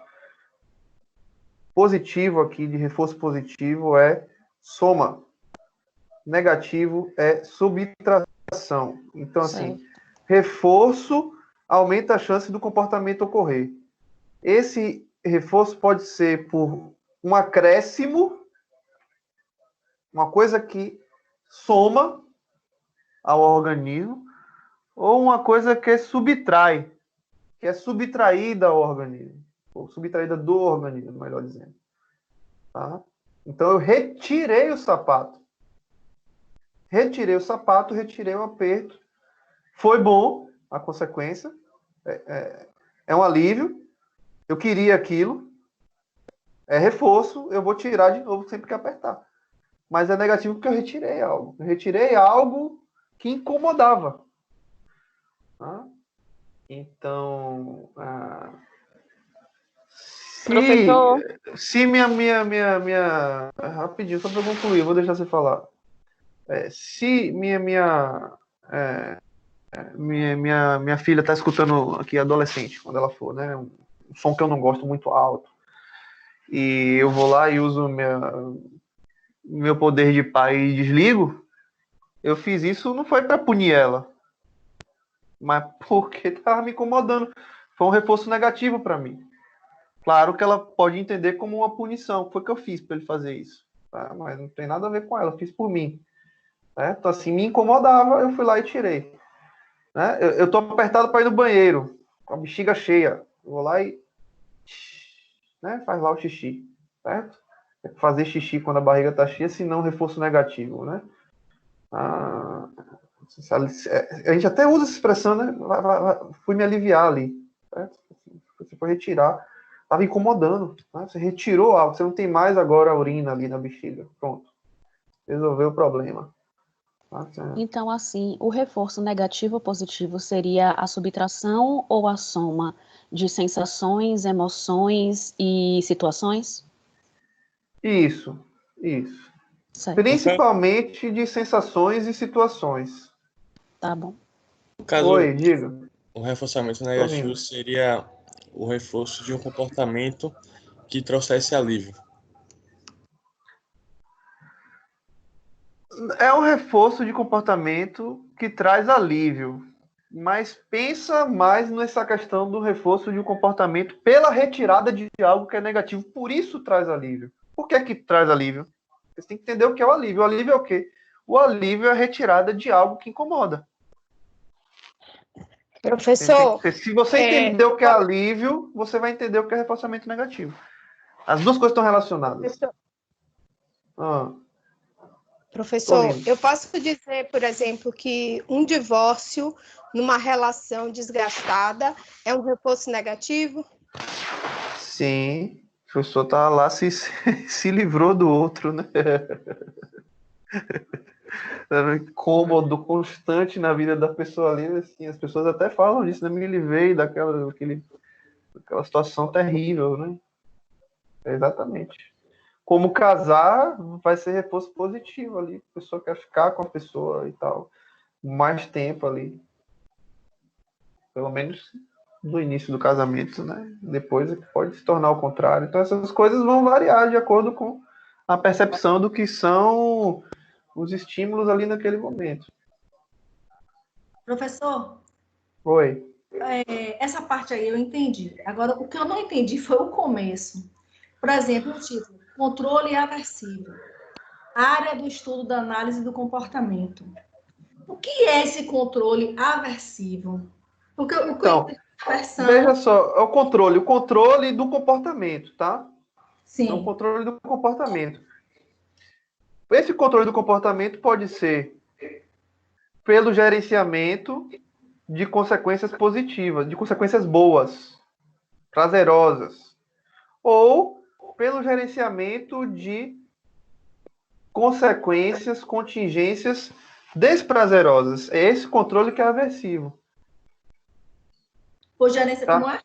Positivo aqui, de reforço positivo, é soma. Negativo é subtração. Então, assim, reforço aumenta a chance do comportamento ocorrer. Esse reforço pode ser por um acréscimo, uma coisa que soma ao organismo, ou uma coisa que subtrai, que é subtraída ao organismo, ou subtraída do organismo, melhor dizendo. Tá? Então, eu retirei o sapato. Retirei o aperto. Foi bom a consequência. É um alívio. Eu queria aquilo. É reforço. Eu vou tirar de novo sempre que apertar. Mas é negativo porque eu retirei algo. Eu retirei algo que incomodava. Tá? Então,
Professor,
se minha... Rapidinho, só para concluir, eu vou deixar você falar. Se minha filha está escutando aqui, adolescente, quando ela for, né? Um som que eu não gosto muito alto. E eu vou lá e uso meu poder de pai e desligo. Eu fiz isso, não foi para punir ela, mas porque estava me incomodando. Foi um reforço negativo para mim. Claro que ela pode entender como uma punição. Foi que eu fiz para ele fazer isso. Tá? Mas não tem nada a ver com ela, eu fiz por mim. Né? Então, assim, me incomodava, eu fui lá e tirei. Né? Eu tô apertado para ir no banheiro, com a bexiga cheia. Eu vou lá e, né, faz lá o xixi, certo? fazer xixi quando a barriga está cheia, se não reforço negativo, né? A gente até usa essa expressão, né? Fui me aliviar ali. Certo? Você foi retirar, estava incomodando. Né? Você retirou algo, você não tem mais agora a urina ali na bexiga. Pronto. Resolveu o problema.
Então, assim, o reforço negativo ou positivo seria a subtração ou a soma de sensações, emoções e situações?
Isso.
Certo,
Principalmente de sensações e situações.
tá bom.
No caso,
Oi, diga.
o reforçamento
Tô
negativo
ouvindo.
seria o reforço de um comportamento que trouxesse alívio.
É um reforço de comportamento que traz alívio, mas pensa mais nessa questão do reforço de um comportamento pela retirada de algo que é negativo. Por isso traz alívio. Por que que traz alívio? Você tem que entender o que é o alívio. O alívio é o quê? O alívio é a retirada de algo que incomoda.
Professor,
Se você entender o que é alívio, você vai entender o que é reforçamento negativo. As duas coisas estão relacionadas.
Professor, eu posso dizer, por exemplo, que um divórcio numa relação desgastada é um reforço negativo?
Sim, o professor tá lá se livrou do outro, né? Era um incômodo constante na vida da pessoa ali, assim, as pessoas até falam disso, né? Me livrei daquela situação terrível, né? Exatamente. Como casar, vai ser reforço positivo ali. A pessoa quer ficar com a pessoa e tal. Mais tempo ali. Pelo menos no início do casamento, né? Depois pode se tornar o contrário. Então essas coisas vão variar de acordo com a percepção do que são os estímulos ali naquele momento.
Professor,
Oi.
essa parte aí eu entendi. Agora, o que eu não entendi foi o começo. Por exemplo, o título, controle aversivo. Área do estudo da análise do comportamento. O que é esse controle aversivo? Porque o que
Então, veja só, é o controle do comportamento, tá?
Sim.
É o controle do comportamento. Esse controle do comportamento pode ser pelo gerenciamento de consequências positivas, de consequências boas, prazerosas, ou pelo gerenciamento de consequências, contingências desprazerosas. É esse controle que é aversivo.
Por gerência,
tá?
como é?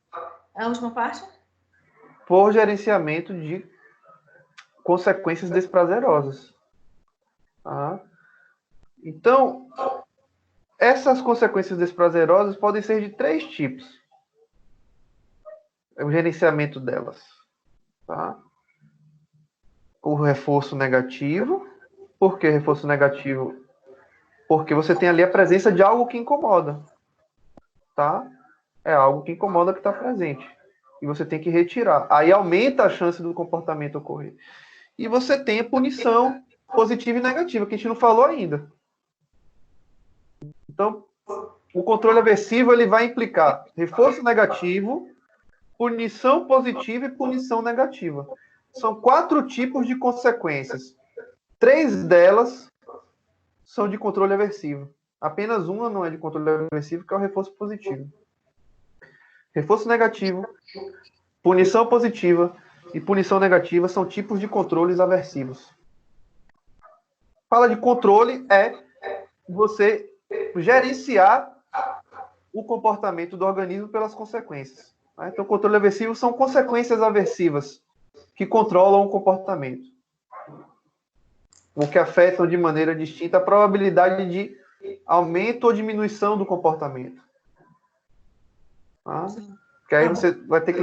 A última parte?
Por gerenciamento de consequências desprazerosas. Tá? Então, essas consequências desprazerosas podem ser de 3 tipos. É o gerenciamento delas. Tá? O reforço negativo. Por que reforço negativo? Porque você tem ali a presença de algo que incomoda. Tá? É algo que incomoda que está presente. E você tem que retirar. Aí aumenta a chance do comportamento ocorrer. E você tem a punição positiva e negativa, que a gente não falou ainda. Então, o controle aversivo ele vai implicar reforço negativo, punição positiva e punição negativa. São 4 tipos de consequências. 3 delas são de controle aversivo. Apenas uma não é de controle aversivo, que é o reforço positivo. Reforço negativo, punição positiva e punição negativa são tipos de controles aversivos. Fala de controle é você gerenciar o comportamento do organismo pelas consequências. Tá? Então, controle aversivo são consequências aversivas que controlam o comportamento, o que afetam de maneira distinta a probabilidade de aumento ou diminuição do comportamento. Tá? Que aí você vai ter que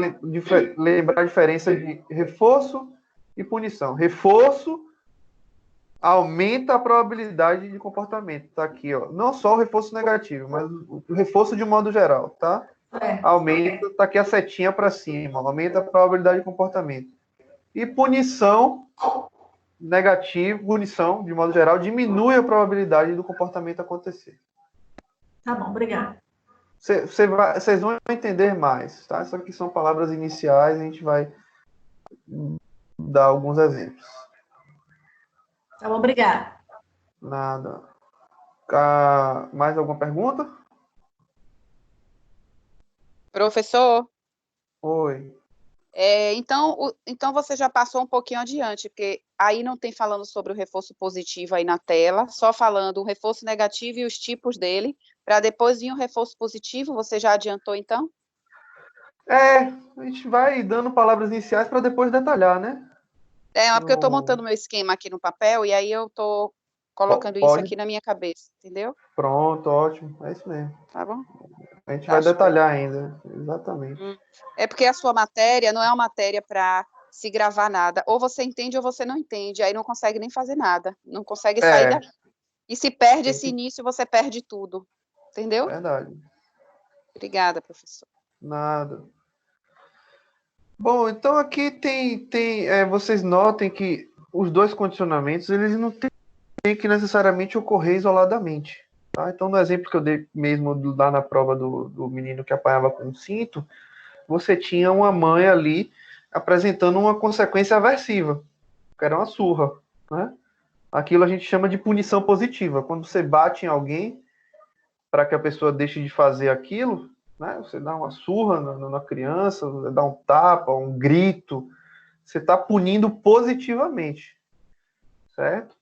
lembrar a diferença de reforço e punição. Reforço aumenta a probabilidade de comportamento. Tá aqui, ó. Não só o reforço negativo, mas o reforço de um modo geral, tá? Aumenta, tá aqui a setinha para cima, aumenta a probabilidade de comportamento. E punição negativa, punição de modo geral, diminui a probabilidade do comportamento acontecer.
Tá bom, obrigada.
Vocês vão entender mais, tá? Isso aqui são palavras iniciais, a gente vai dar alguns exemplos.
Tá bom, obrigada.
Nada. Mais alguma pergunta?
Professor,
Oi.
então você já passou um pouquinho adiante, porque aí não tem falando sobre o reforço positivo aí na tela, só falando o reforço negativo e os tipos dele, para depois vir o reforço positivo, você já adiantou então?
A gente vai dando palavras iniciais para depois detalhar, né?
Porque eu estou montando meu esquema aqui no papel e aí eu estou colocando isso aqui na minha cabeça, entendeu?
Pronto, ótimo. É isso mesmo.
Tá bom?
A gente vai detalhar ainda. Exatamente.
É porque a sua matéria não é uma matéria para se gravar nada. Ou você entende ou você não entende. Aí não consegue nem fazer nada. Não consegue sair daqui. E se perde esse início, você perde tudo. Entendeu?
Verdade.
Obrigada, professor.
Nada. Bom, então aqui vocês notem que os dois condicionamentos, eles não têm que necessariamente ocorrer isoladamente. Tá? Então, no exemplo que eu dei mesmo lá na prova do menino que apanhava com o cinto, você tinha uma mãe ali apresentando uma consequência aversiva, que era uma surra. Né? Aquilo a gente chama de punição positiva. Quando você bate em alguém para que a pessoa deixe de fazer aquilo, né? Você dá uma surra na criança, você dá um tapa, um grito, você está punindo positivamente, certo?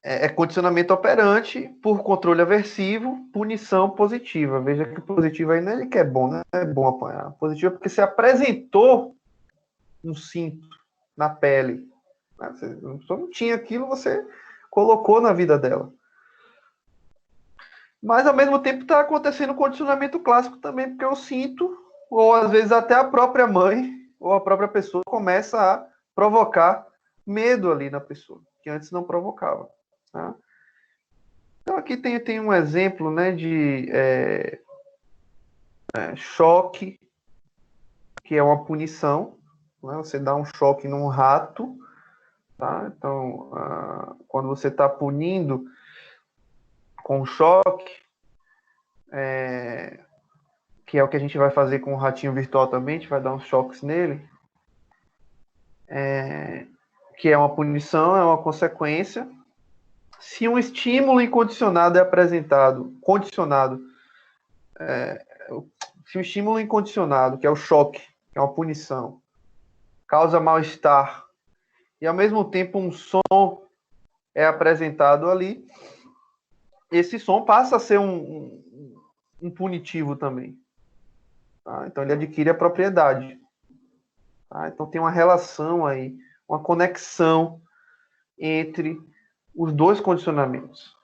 É condicionamento operante por controle aversivo, punição positiva. Veja que positivo aí não é que é bom, não é bom apanhar. Positivo é porque você apresentou um cinto na pele. Né? Você não tinha aquilo, você colocou na vida dela. Mas, ao mesmo tempo, está acontecendo um condicionamento clássico também, porque eu sinto, ou às vezes até a própria mãe, ou a própria pessoa, começa a provocar medo ali na pessoa, que antes não provocava. Tá? Então, aqui tem um exemplo, né, de choque, que é uma punição. Né? Você dá um choque num rato. Tá? Então, quando você está punindo com choque, que é o que a gente vai fazer com o ratinho virtual também, a gente vai dar uns choques nele, que é uma punição, é uma consequência. Se um estímulo incondicionado é apresentado, se um estímulo incondicionado, que é o choque, que é uma punição, causa mal-estar, e ao mesmo tempo um som é apresentado ali, esse som passa a ser um punitivo também. Tá? Então ele adquire a propriedade. Tá? Então tem uma relação aí, uma conexão entre os dois condicionamentos.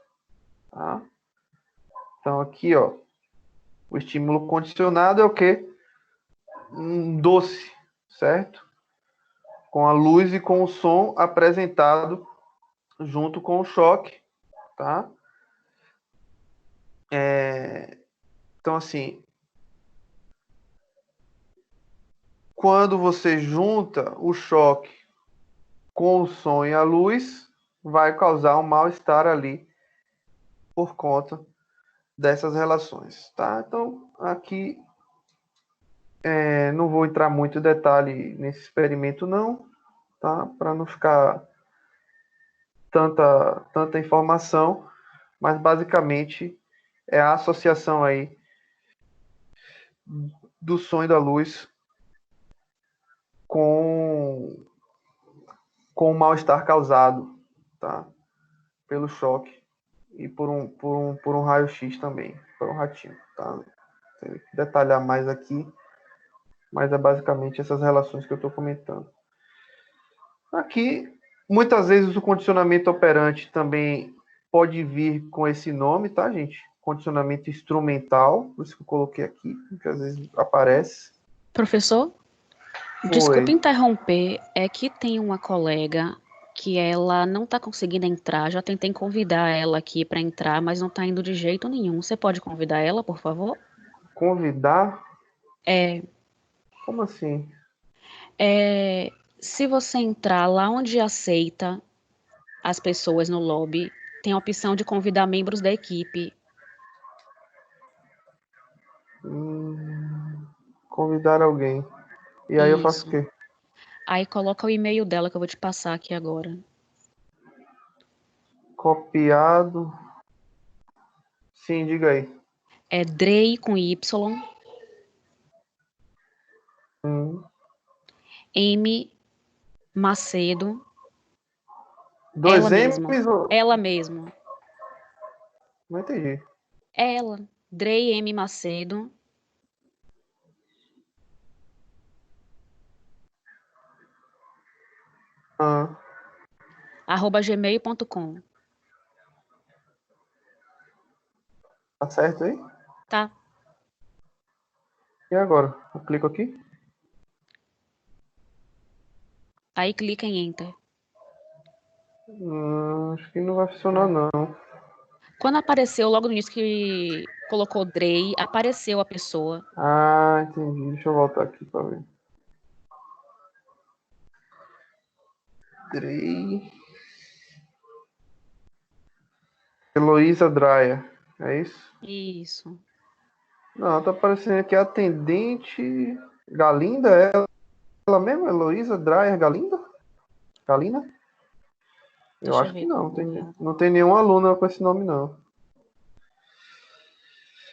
Tá? Então aqui, ó, o estímulo condicionado é o quê? Um doce, certo? Com a luz e com o som apresentado junto com o choque, tá? Então, assim, quando você junta o choque com o som e a luz, vai causar um mal-estar ali por conta dessas relações, tá? Então, aqui não vou entrar muito em detalhe nesse experimento, não, tá? Para não ficar tanta informação, mas basicamente é a associação aí do som e da luz com o mal-estar causado, tá? Pelo choque e por um raio-x também, por um ratinho, tá? Tem que detalhar mais aqui, mas é basicamente essas relações que eu estou comentando. Aqui, muitas vezes o condicionamento operante também pode vir com esse nome, tá, gente? Condicionamento instrumental, por isso que eu coloquei aqui, que às vezes aparece.
Professor, desculpe interromper, é que tem uma colega que ela não está conseguindo entrar, já tentei convidar ela aqui para entrar, mas não está indo de jeito nenhum. Você pode convidar ela, por favor?
Convidar?
É.
Como assim?
Se você entrar lá onde aceita as pessoas no lobby, tem a opção de convidar membros da equipe.
Convidar alguém. E aí eu faço o quê?
Aí coloca o e-mail dela que eu vou te passar aqui agora.
Copiado. Sim, diga aí.
É Drey com Y, M Macedo.
Dois
Ela mesma.
M's ou...
Ela mesma.
Não entendi.
Ela. Drey M Macedo. @gmail.com.
Tá certo aí?
Tá.
E agora? Eu clico aqui?
Aí clica em Enter.
Acho que não vai funcionar, não.
Quando apareceu, logo no início que colocou Drey, apareceu a pessoa.
Ah, entendi. Deixa eu voltar aqui pra ver. Drey. Heloísa Dreyer. É isso?
Isso.
Não, tá aparecendo aqui atendente Galinda. Ela mesma? Heloísa Dreyer Galinda? Galina? Eu
Deixa eu
acho que
ver.
não. Não tem nenhuma aluna com esse nome, não.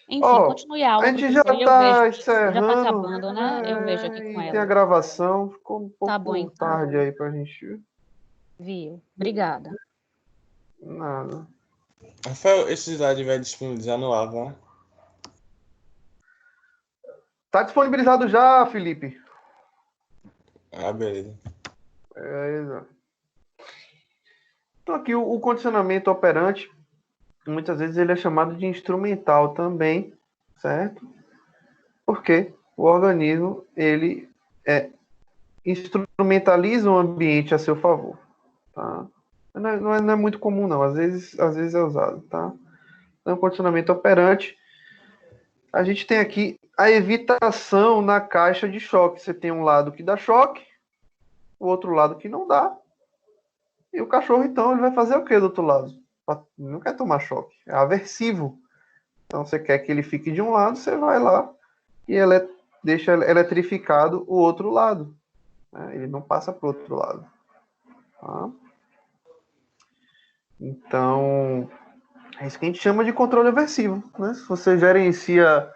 Enfim, continue a aula,
a gente já
professor, e eu
tá
vejo. Já tá
encerrando.
acabando, né? Eu vejo aqui com
E tem a
ela.
gravação. Ficou um
Tá
pouco
bom, então.
tarde aí pra gente.
Viu? Obrigada.
Nada.
Rafael, esse slide vai disponibilizar no Ava.
Tá disponibilizado já, Felipe.
Ah, beleza.
Exato. Então aqui o condicionamento operante, muitas vezes ele é chamado de instrumental também, certo? Porque o organismo ele instrumentaliza o ambiente a seu favor, tá? Não é muito comum não, às vezes é usado, tá? Então, condicionamento operante, a gente tem aqui a evitação na caixa de choque. Você tem um lado que dá choque, o outro lado que não dá. E o cachorro, então, ele vai fazer o que do outro lado? Não quer tomar choque, é aversivo. Então, você quer que ele fique de um lado, você vai lá e deixa eletrificado o outro lado. Né? Ele não passa para o outro lado. Tá? Então, é isso que a gente chama de controle aversivo. Né? Se você gerencia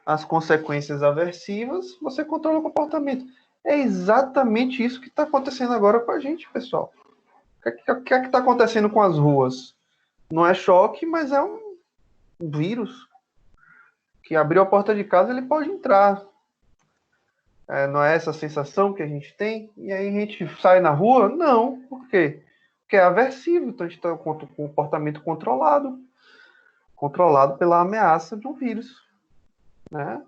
as consequências aversivas, você controla o comportamento. É exatamente isso que está acontecendo agora com a gente, pessoal. O que é que está acontecendo com as ruas? Não é choque, mas é um vírus que abriu a porta de casa, ele pode entrar. Não é essa sensação que a gente tem? E aí a gente sai na rua? Não. Por quê? Porque é aversivo. Então a gente está com o comportamento controlado pela ameaça de um vírus. Né?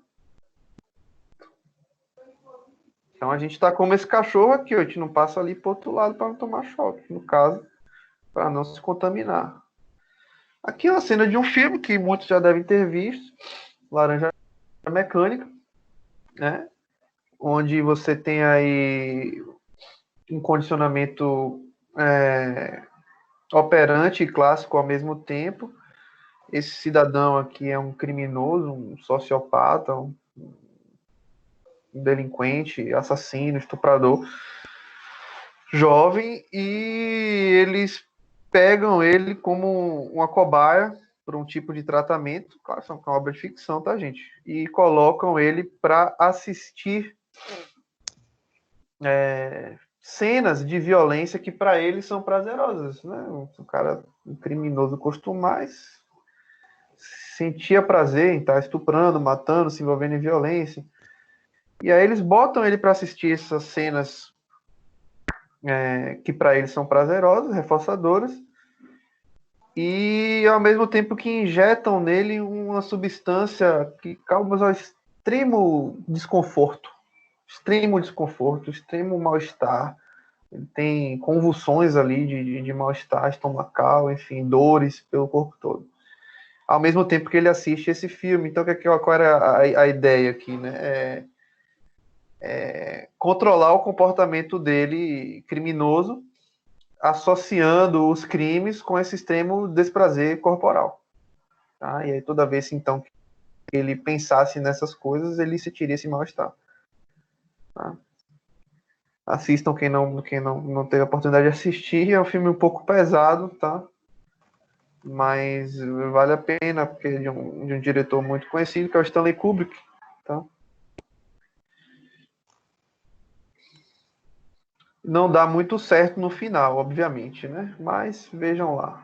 Então a gente está como esse cachorro aqui, a gente não passa ali para o outro lado para não tomar choque, no caso, para não se contaminar. Aqui é uma cena de um filme que muitos já devem ter visto, Laranja Mecânica, né? Onde você tem aí um condicionamento operante e clássico ao mesmo tempo. Esse cidadão aqui é um criminoso, um sociopata, um delinquente, assassino, estuprador, jovem, e eles pegam ele como uma cobaia para um tipo de tratamento, claro, são uma obra de ficção, tá, gente? E colocam ele para assistir cenas de violência que para eles são prazerosas, né? Um cara, um criminoso costumais, sentia prazer em estar estuprando, matando, se envolvendo em violência. E aí eles botam ele para assistir essas cenas que para eles são prazerosas, reforçadoras, e ao mesmo tempo que injetam nele uma substância que causa extremo desconforto, extremo mal-estar. Ele tem convulsões ali de mal-estar estomacal, enfim, dores pelo corpo todo. Ao mesmo tempo que ele assiste esse filme. Então, qual era a ideia aqui, né? Controlar o comportamento dele criminoso, associando os crimes com esse extremo desprazer corporal. Tá? E aí, toda vez, então, que ele pensasse nessas coisas, ele sentiria esse mal-estar. Tá? Assistam quem não teve a oportunidade de assistir. É um filme um pouco pesado, tá? Mas vale a pena, porque é de um diretor muito conhecido, que é o Stanley Kubrick, tá? Não dá muito certo no final, obviamente, né? Mas vejam lá.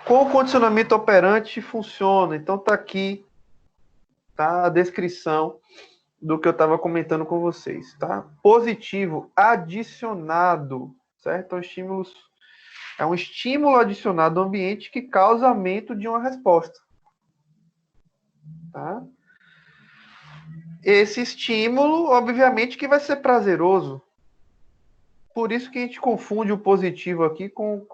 Com o condicionamento operante funciona. Então tá aqui, tá? A descrição do que eu estava comentando com vocês, tá? Positivo adicionado, certo? É um estímulo adicionado ao ambiente que causa aumento de uma resposta, tá? Esse estímulo, obviamente, que vai ser prazeroso. Por isso que a gente confunde o positivo aqui com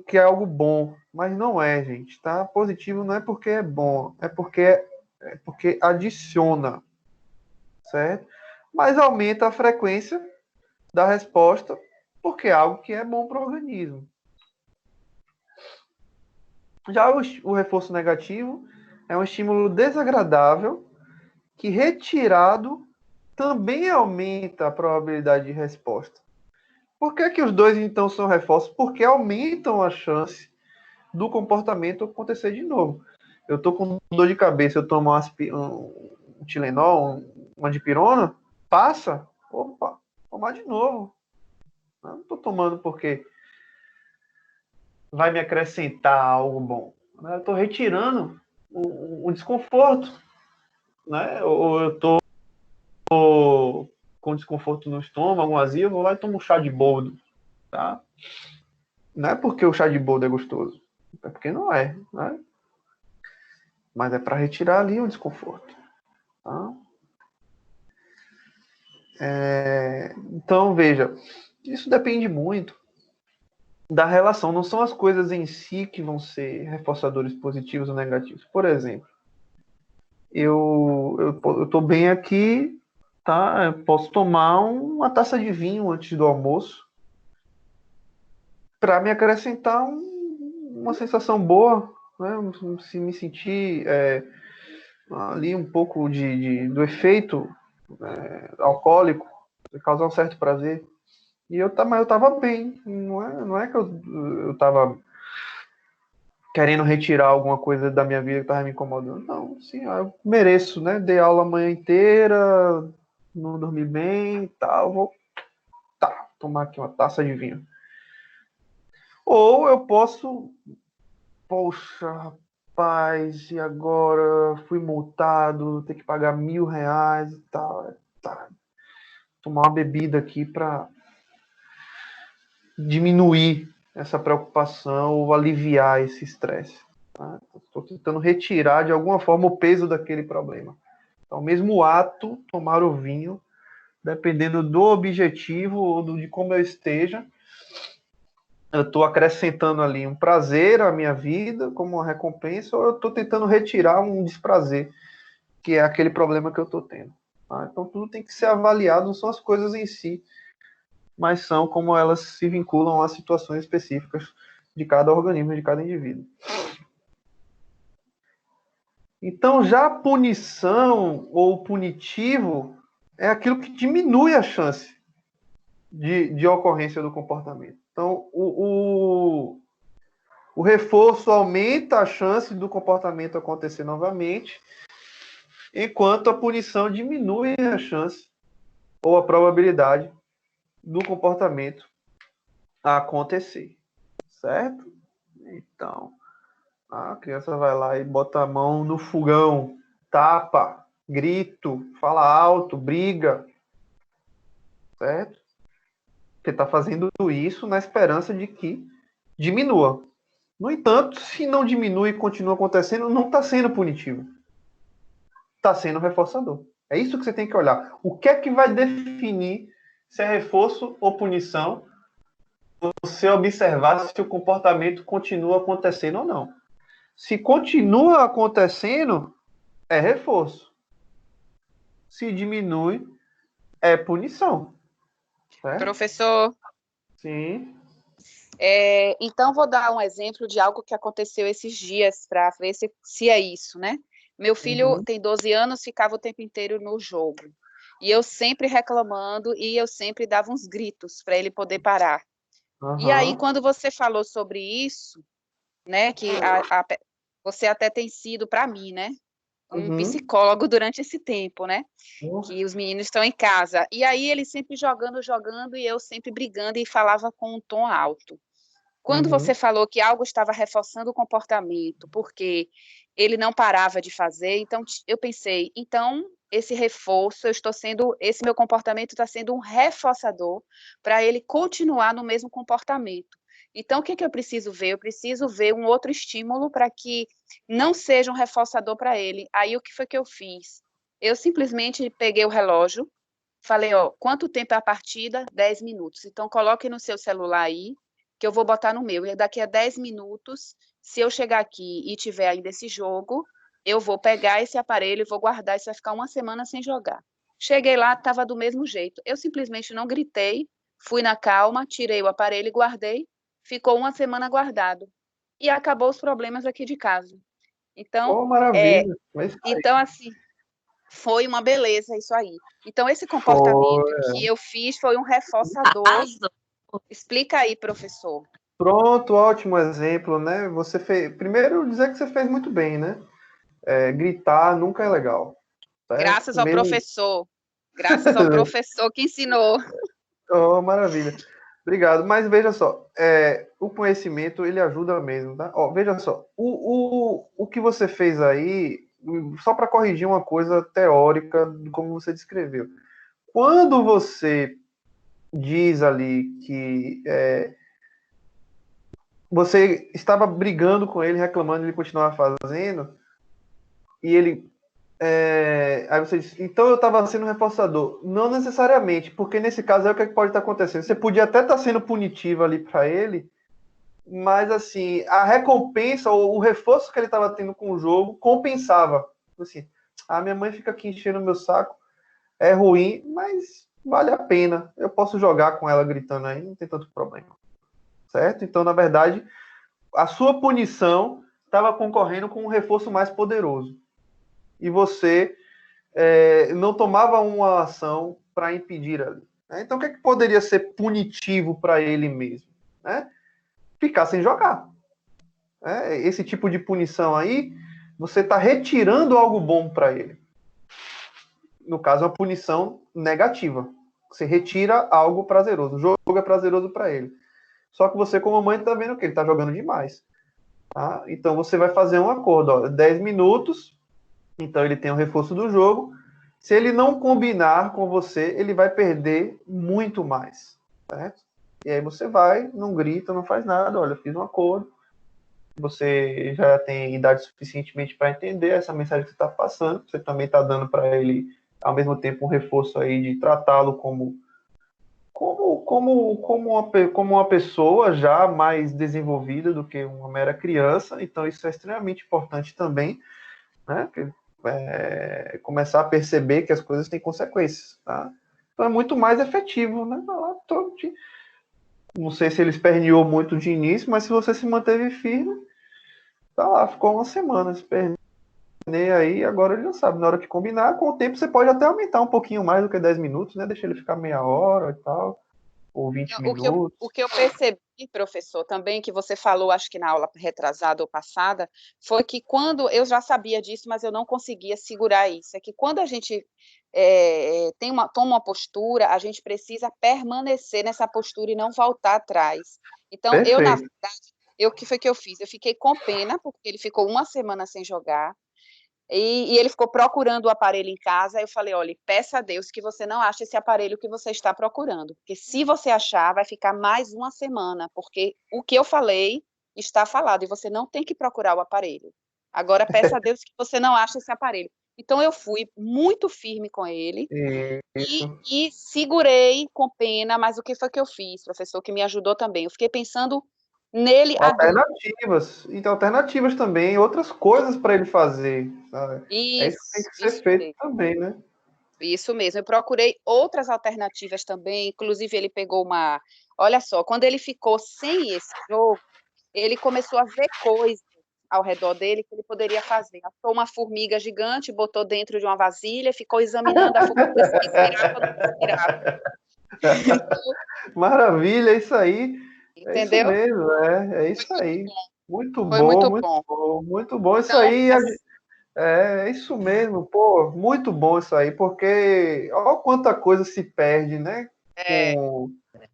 que é algo bom. Mas não é, gente, tá? Positivo não é porque é bom, é porque adiciona, certo? Mas aumenta a frequência da resposta porque é algo que é bom para o organismo. Já o reforço negativo é um estímulo desagradável que, retirado, também aumenta a probabilidade de resposta. Por que os dois, então, são reforços? Porque aumentam a chance do comportamento acontecer de novo. Eu estou com dor de cabeça, eu tomo um Tilenol, uma dipirona, passa, opa, tomar de novo. Eu não estou tomando porque vai me acrescentar algo bom. Eu estou retirando o desconforto, né? Ou eu estou com desconforto no estômago, azia, eu vou lá e tomo um chá de boldo, tá? Não é porque o chá de boldo é gostoso, é porque não é, né? Mas é para retirar ali o desconforto, tá? Então, veja, isso depende muito da relação, não são as coisas em si que vão ser reforçadores positivos ou negativos. Por exemplo, eu tô bem aqui, tá? Eu posso tomar uma taça de vinho antes do almoço para me acrescentar uma sensação boa, né? Se me sentir ali um pouco do efeito alcoólico, causar um certo prazer. E eu tava bem, não é que eu tava querendo retirar alguma coisa da minha vida que estava me incomodando. Não, sim, eu mereço, né? Dei aula a manhã inteira, não dormi bem e tal, vou tomar aqui uma taça de vinho. Ou eu posso, poxa, rapaz, e agora fui multado, ter que pagar R$1.000 e tal. Tá. Tomar uma bebida aqui para diminuir essa preocupação ou aliviar esse estresse. Tá? Estou tentando retirar de alguma forma o peso daquele problema. Então, mesmo o ato, tomar o vinho, dependendo do objetivo ou de como eu esteja, eu estou acrescentando ali um prazer à minha vida como uma recompensa, ou eu estou tentando retirar um desprazer, que é aquele problema que eu estou tendo. Tá? Então, tudo tem que ser avaliado, não são as coisas em si, mas são como elas se vinculam a situações específicas de cada organismo, de cada indivíduo. Então, já a punição ou punitivo é aquilo que diminui a chance de ocorrência do comportamento. Então, o reforço aumenta a chance do comportamento acontecer novamente, enquanto a punição diminui a chance ou a probabilidade do comportamento a acontecer, certo? Então, a criança vai lá e bota a mão no fogão, tapa, grito, fala alto, briga, certo? Você está fazendo isso na esperança de que diminua. No entanto, se não diminui e continua acontecendo, não está sendo punitivo. Está sendo reforçador. É isso que você tem que olhar. O que é que vai definir se é reforço ou punição? Você observar se o comportamento continua acontecendo ou não. Se continua acontecendo, é reforço. Se diminui, é punição. Certo?
Professor.
Sim.
Então, vou dar um exemplo de algo que aconteceu esses dias para ver se é isso, né? Meu filho tem 12 anos, ficava o tempo inteiro no jogo. E eu sempre reclamando, e eu sempre dava uns gritos para ele poder parar. E aí, quando você falou sobre isso, né, que você até tem sido, para mim, né, um psicólogo durante esse tempo, né, que os meninos estão em casa. E aí, ele sempre jogando, e eu sempre brigando, e falava com um tom alto. Quando você falou que algo estava reforçando o comportamento, porque ele não parava de fazer, então eu pensei, então esse reforço, esse meu comportamento está sendo um reforçador para ele continuar no mesmo comportamento. Então, o que eu preciso ver? Eu preciso ver um outro estímulo para que não seja um reforçador para ele. Aí, o que foi que eu fiz? Eu simplesmente peguei o relógio, falei, ó, quanto tempo é a partida? 10 minutos. Então, coloque no seu celular aí, que eu vou botar no meu. E daqui a 10 minutos, se eu chegar aqui e tiver ainda esse jogo, eu vou pegar esse aparelho e vou guardar, isso vai ficar uma semana sem jogar. Cheguei lá, estava do mesmo jeito. Eu simplesmente não gritei, fui na calma, tirei o aparelho e guardei, ficou uma semana guardado. E acabou os problemas aqui de casa. Então,
maravilha.
então assim, foi uma beleza isso aí. Então, esse comportamento que eu fiz foi um reforçador. Explica aí, professor.
Pronto, ótimo exemplo, né? Você fez. Primeiro, dizer que você fez muito bem, né? Gritar nunca é legal. Certo?
Graças ao professor. Graças ao professor que ensinou.
Oh, maravilha. Obrigado. Mas veja só, o conhecimento, ele ajuda mesmo, tá? Veja só, o que você fez aí, só para corrigir uma coisa teórica, como você descreveu. Quando você diz ali que você estava brigando com ele, reclamando, ele continuava fazendo, e ele... aí você diz, então eu estava sendo reforçador. Não necessariamente, porque nesse caso é o que pode estar acontecendo. Você podia até estar sendo punitivo ali para ele, mas assim, a recompensa ou o reforço que ele estava tendo com o jogo compensava. Assim, minha mãe fica aqui enchendo o meu saco, é ruim, mas vale a pena. Eu posso jogar com ela gritando aí, não tem tanto problema. Certo? Então, na verdade, a sua punição estava concorrendo com um reforço mais poderoso. E você não tomava uma ação para impedir ali. Né? Então, o que poderia ser punitivo para ele mesmo? Né? Ficar sem jogar. Esse tipo de punição aí, você está retirando algo bom para ele. No caso, uma punição negativa. Você retira algo prazeroso. O jogo é prazeroso para ele. Só que você, como mãe, está vendo que ele está jogando demais. Tá? Então, você vai fazer um acordo. 10 minutos, então ele tem o reforço do jogo. Se ele não combinar com você, ele vai perder muito mais. Certo? E aí você vai, não grita, não faz nada. Olha, eu fiz um acordo. Você já tem idade suficientemente para entender essa mensagem que você está passando. Você também está dando para ele, ao mesmo tempo, um reforço aí de tratá-lo como uma pessoa já mais desenvolvida do que uma mera criança. Então, isso é extremamente importante também, né? Começar a perceber que as coisas têm consequências, tá? Então, é muito mais efetivo, né? Não sei se ele esperneou muito de início, mas se você se manteve firme, tá lá, ficou uma semana esperneando aí, agora ele já sabe, na hora que combinar, com o tempo você pode até aumentar um pouquinho mais do que 10 minutos, né? Deixa ele ficar meia hora e tal, ou 20 minutos.
O que eu percebi, professor, também, que você falou, acho que na aula retrasada ou passada, foi que quando, eu já sabia disso, mas eu não conseguia segurar isso, é que quando a gente toma uma postura, a gente precisa permanecer nessa postura e não voltar atrás. Então,
Perfeito.
na verdade, o que foi que eu fiz? Eu fiquei com pena, porque ele ficou uma semana sem jogar, e ele ficou procurando o aparelho em casa. Eu falei, olha, peça a Deus que você não ache esse aparelho que você está procurando, porque se você achar, vai ficar mais uma semana, porque o que eu falei está falado, e você não tem que procurar o aparelho. Agora, peça a Deus que você não ache esse aparelho. Então, eu fui muito firme com ele e segurei com pena, mas o que foi que eu fiz, professor, que me ajudou também? Eu fiquei pensando nele
alternativas também, outras coisas para ele fazer. Sabe? Isso tem que ser feito mesmo. Também, né?
Isso mesmo, eu procurei outras alternativas também, inclusive ele pegou olha só, quando ele ficou sem esse jogo, ele começou a ver coisas ao redor dele que ele poderia fazer. Achou uma formiga gigante, botou dentro de uma vasilha, ficou examinando a formiga se respirava ou não respirava.
Maravilha, é isso aí.
Entendeu?
É isso mesmo, é isso aí. Muito
Foi
bom,
muito
muito
bom.
bom, muito bom. Isso
Então,
aí é isso mesmo, pô, muito bom isso aí, porque olha quanta coisa se perde, né?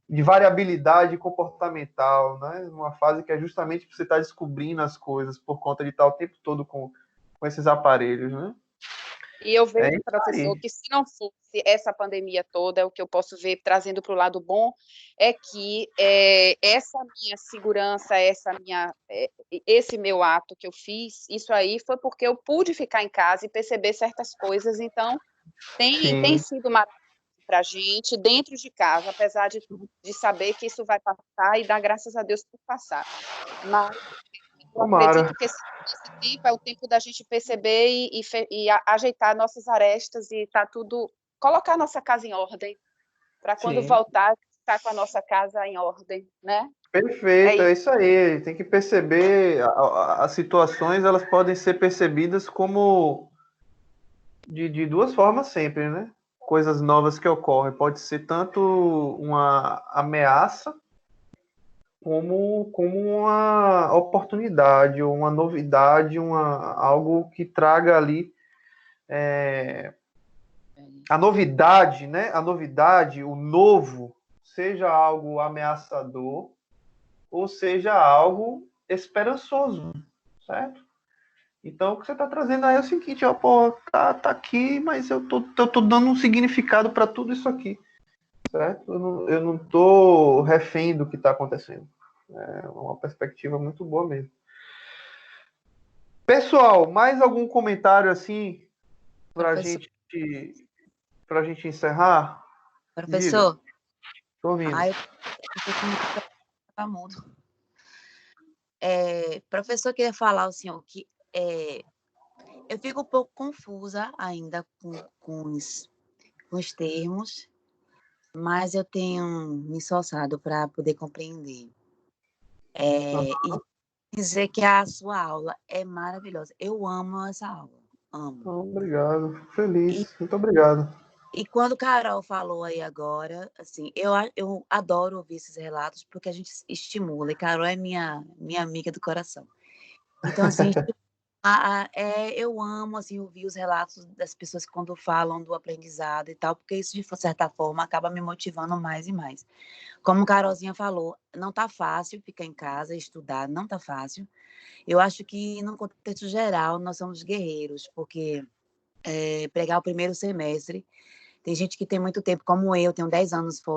De variabilidade comportamental, né? Numa fase que é justamente que você está descobrindo as coisas por conta de estar o tempo todo com esses aparelhos, né?
E eu vejo,
isso
professor,
aí.
que se não fosse essa pandemia toda, o que eu posso ver, trazendo para o lado bom, é que essa minha segurança, esse meu ato que eu fiz, isso aí foi porque eu pude ficar em casa e perceber certas coisas. Então, tem sido maravilhoso para a gente, dentro de casa, apesar de saber que isso vai passar e dar graças a Deus por passar. Mas eu acredito que esse tempo é o tempo da gente perceber e ajeitar nossas arestas e colocar a nossa casa em ordem, para quando voltar, estar com a nossa casa em ordem, né?
Perfeito, é isso aí. Tem que perceber as situações, elas podem ser percebidas como de duas formas sempre, né? Coisas novas que ocorrem. Pode ser tanto uma ameaça como uma oportunidade, uma novidade, algo que traga ali a novidade, né? A novidade, o novo, seja algo ameaçador ou seja algo esperançoso, certo? Então, o que você está trazendo aí é o seguinte, ó, pô, tá aqui, mas eu tô dando um significado para tudo isso aqui, certo? Eu não tô refém do que está acontecendo. É uma perspectiva muito boa mesmo. Pessoal, mais algum comentário assim para gente encerrar?
Professor?
Estou ouvindo.
Eu fiquei com mudo. Professor, eu queria falar ao senhor que eu fico um pouco confusa ainda com os termos, mas eu tenho me esforçado para poder compreender. E dizer que a sua aula é maravilhosa. Eu amo essa aula. Amo.
Obrigado. Feliz. Muito obrigado.
E quando Carol falou aí agora, assim, eu adoro ouvir esses relatos porque a gente estimula. E Carol é minha amiga do coração. Então, assim, eu amo assim, ouvir os relatos das pessoas quando falam do aprendizado e tal, porque isso, de certa forma, acaba me motivando mais e mais. Como Carolzinha falou, não tá fácil ficar em casa e estudar, não tá fácil. Eu acho que, no contexto geral, nós somos guerreiros, porque pregar o primeiro semestre, tem gente que tem muito tempo, como eu, tenho 10 anos fora.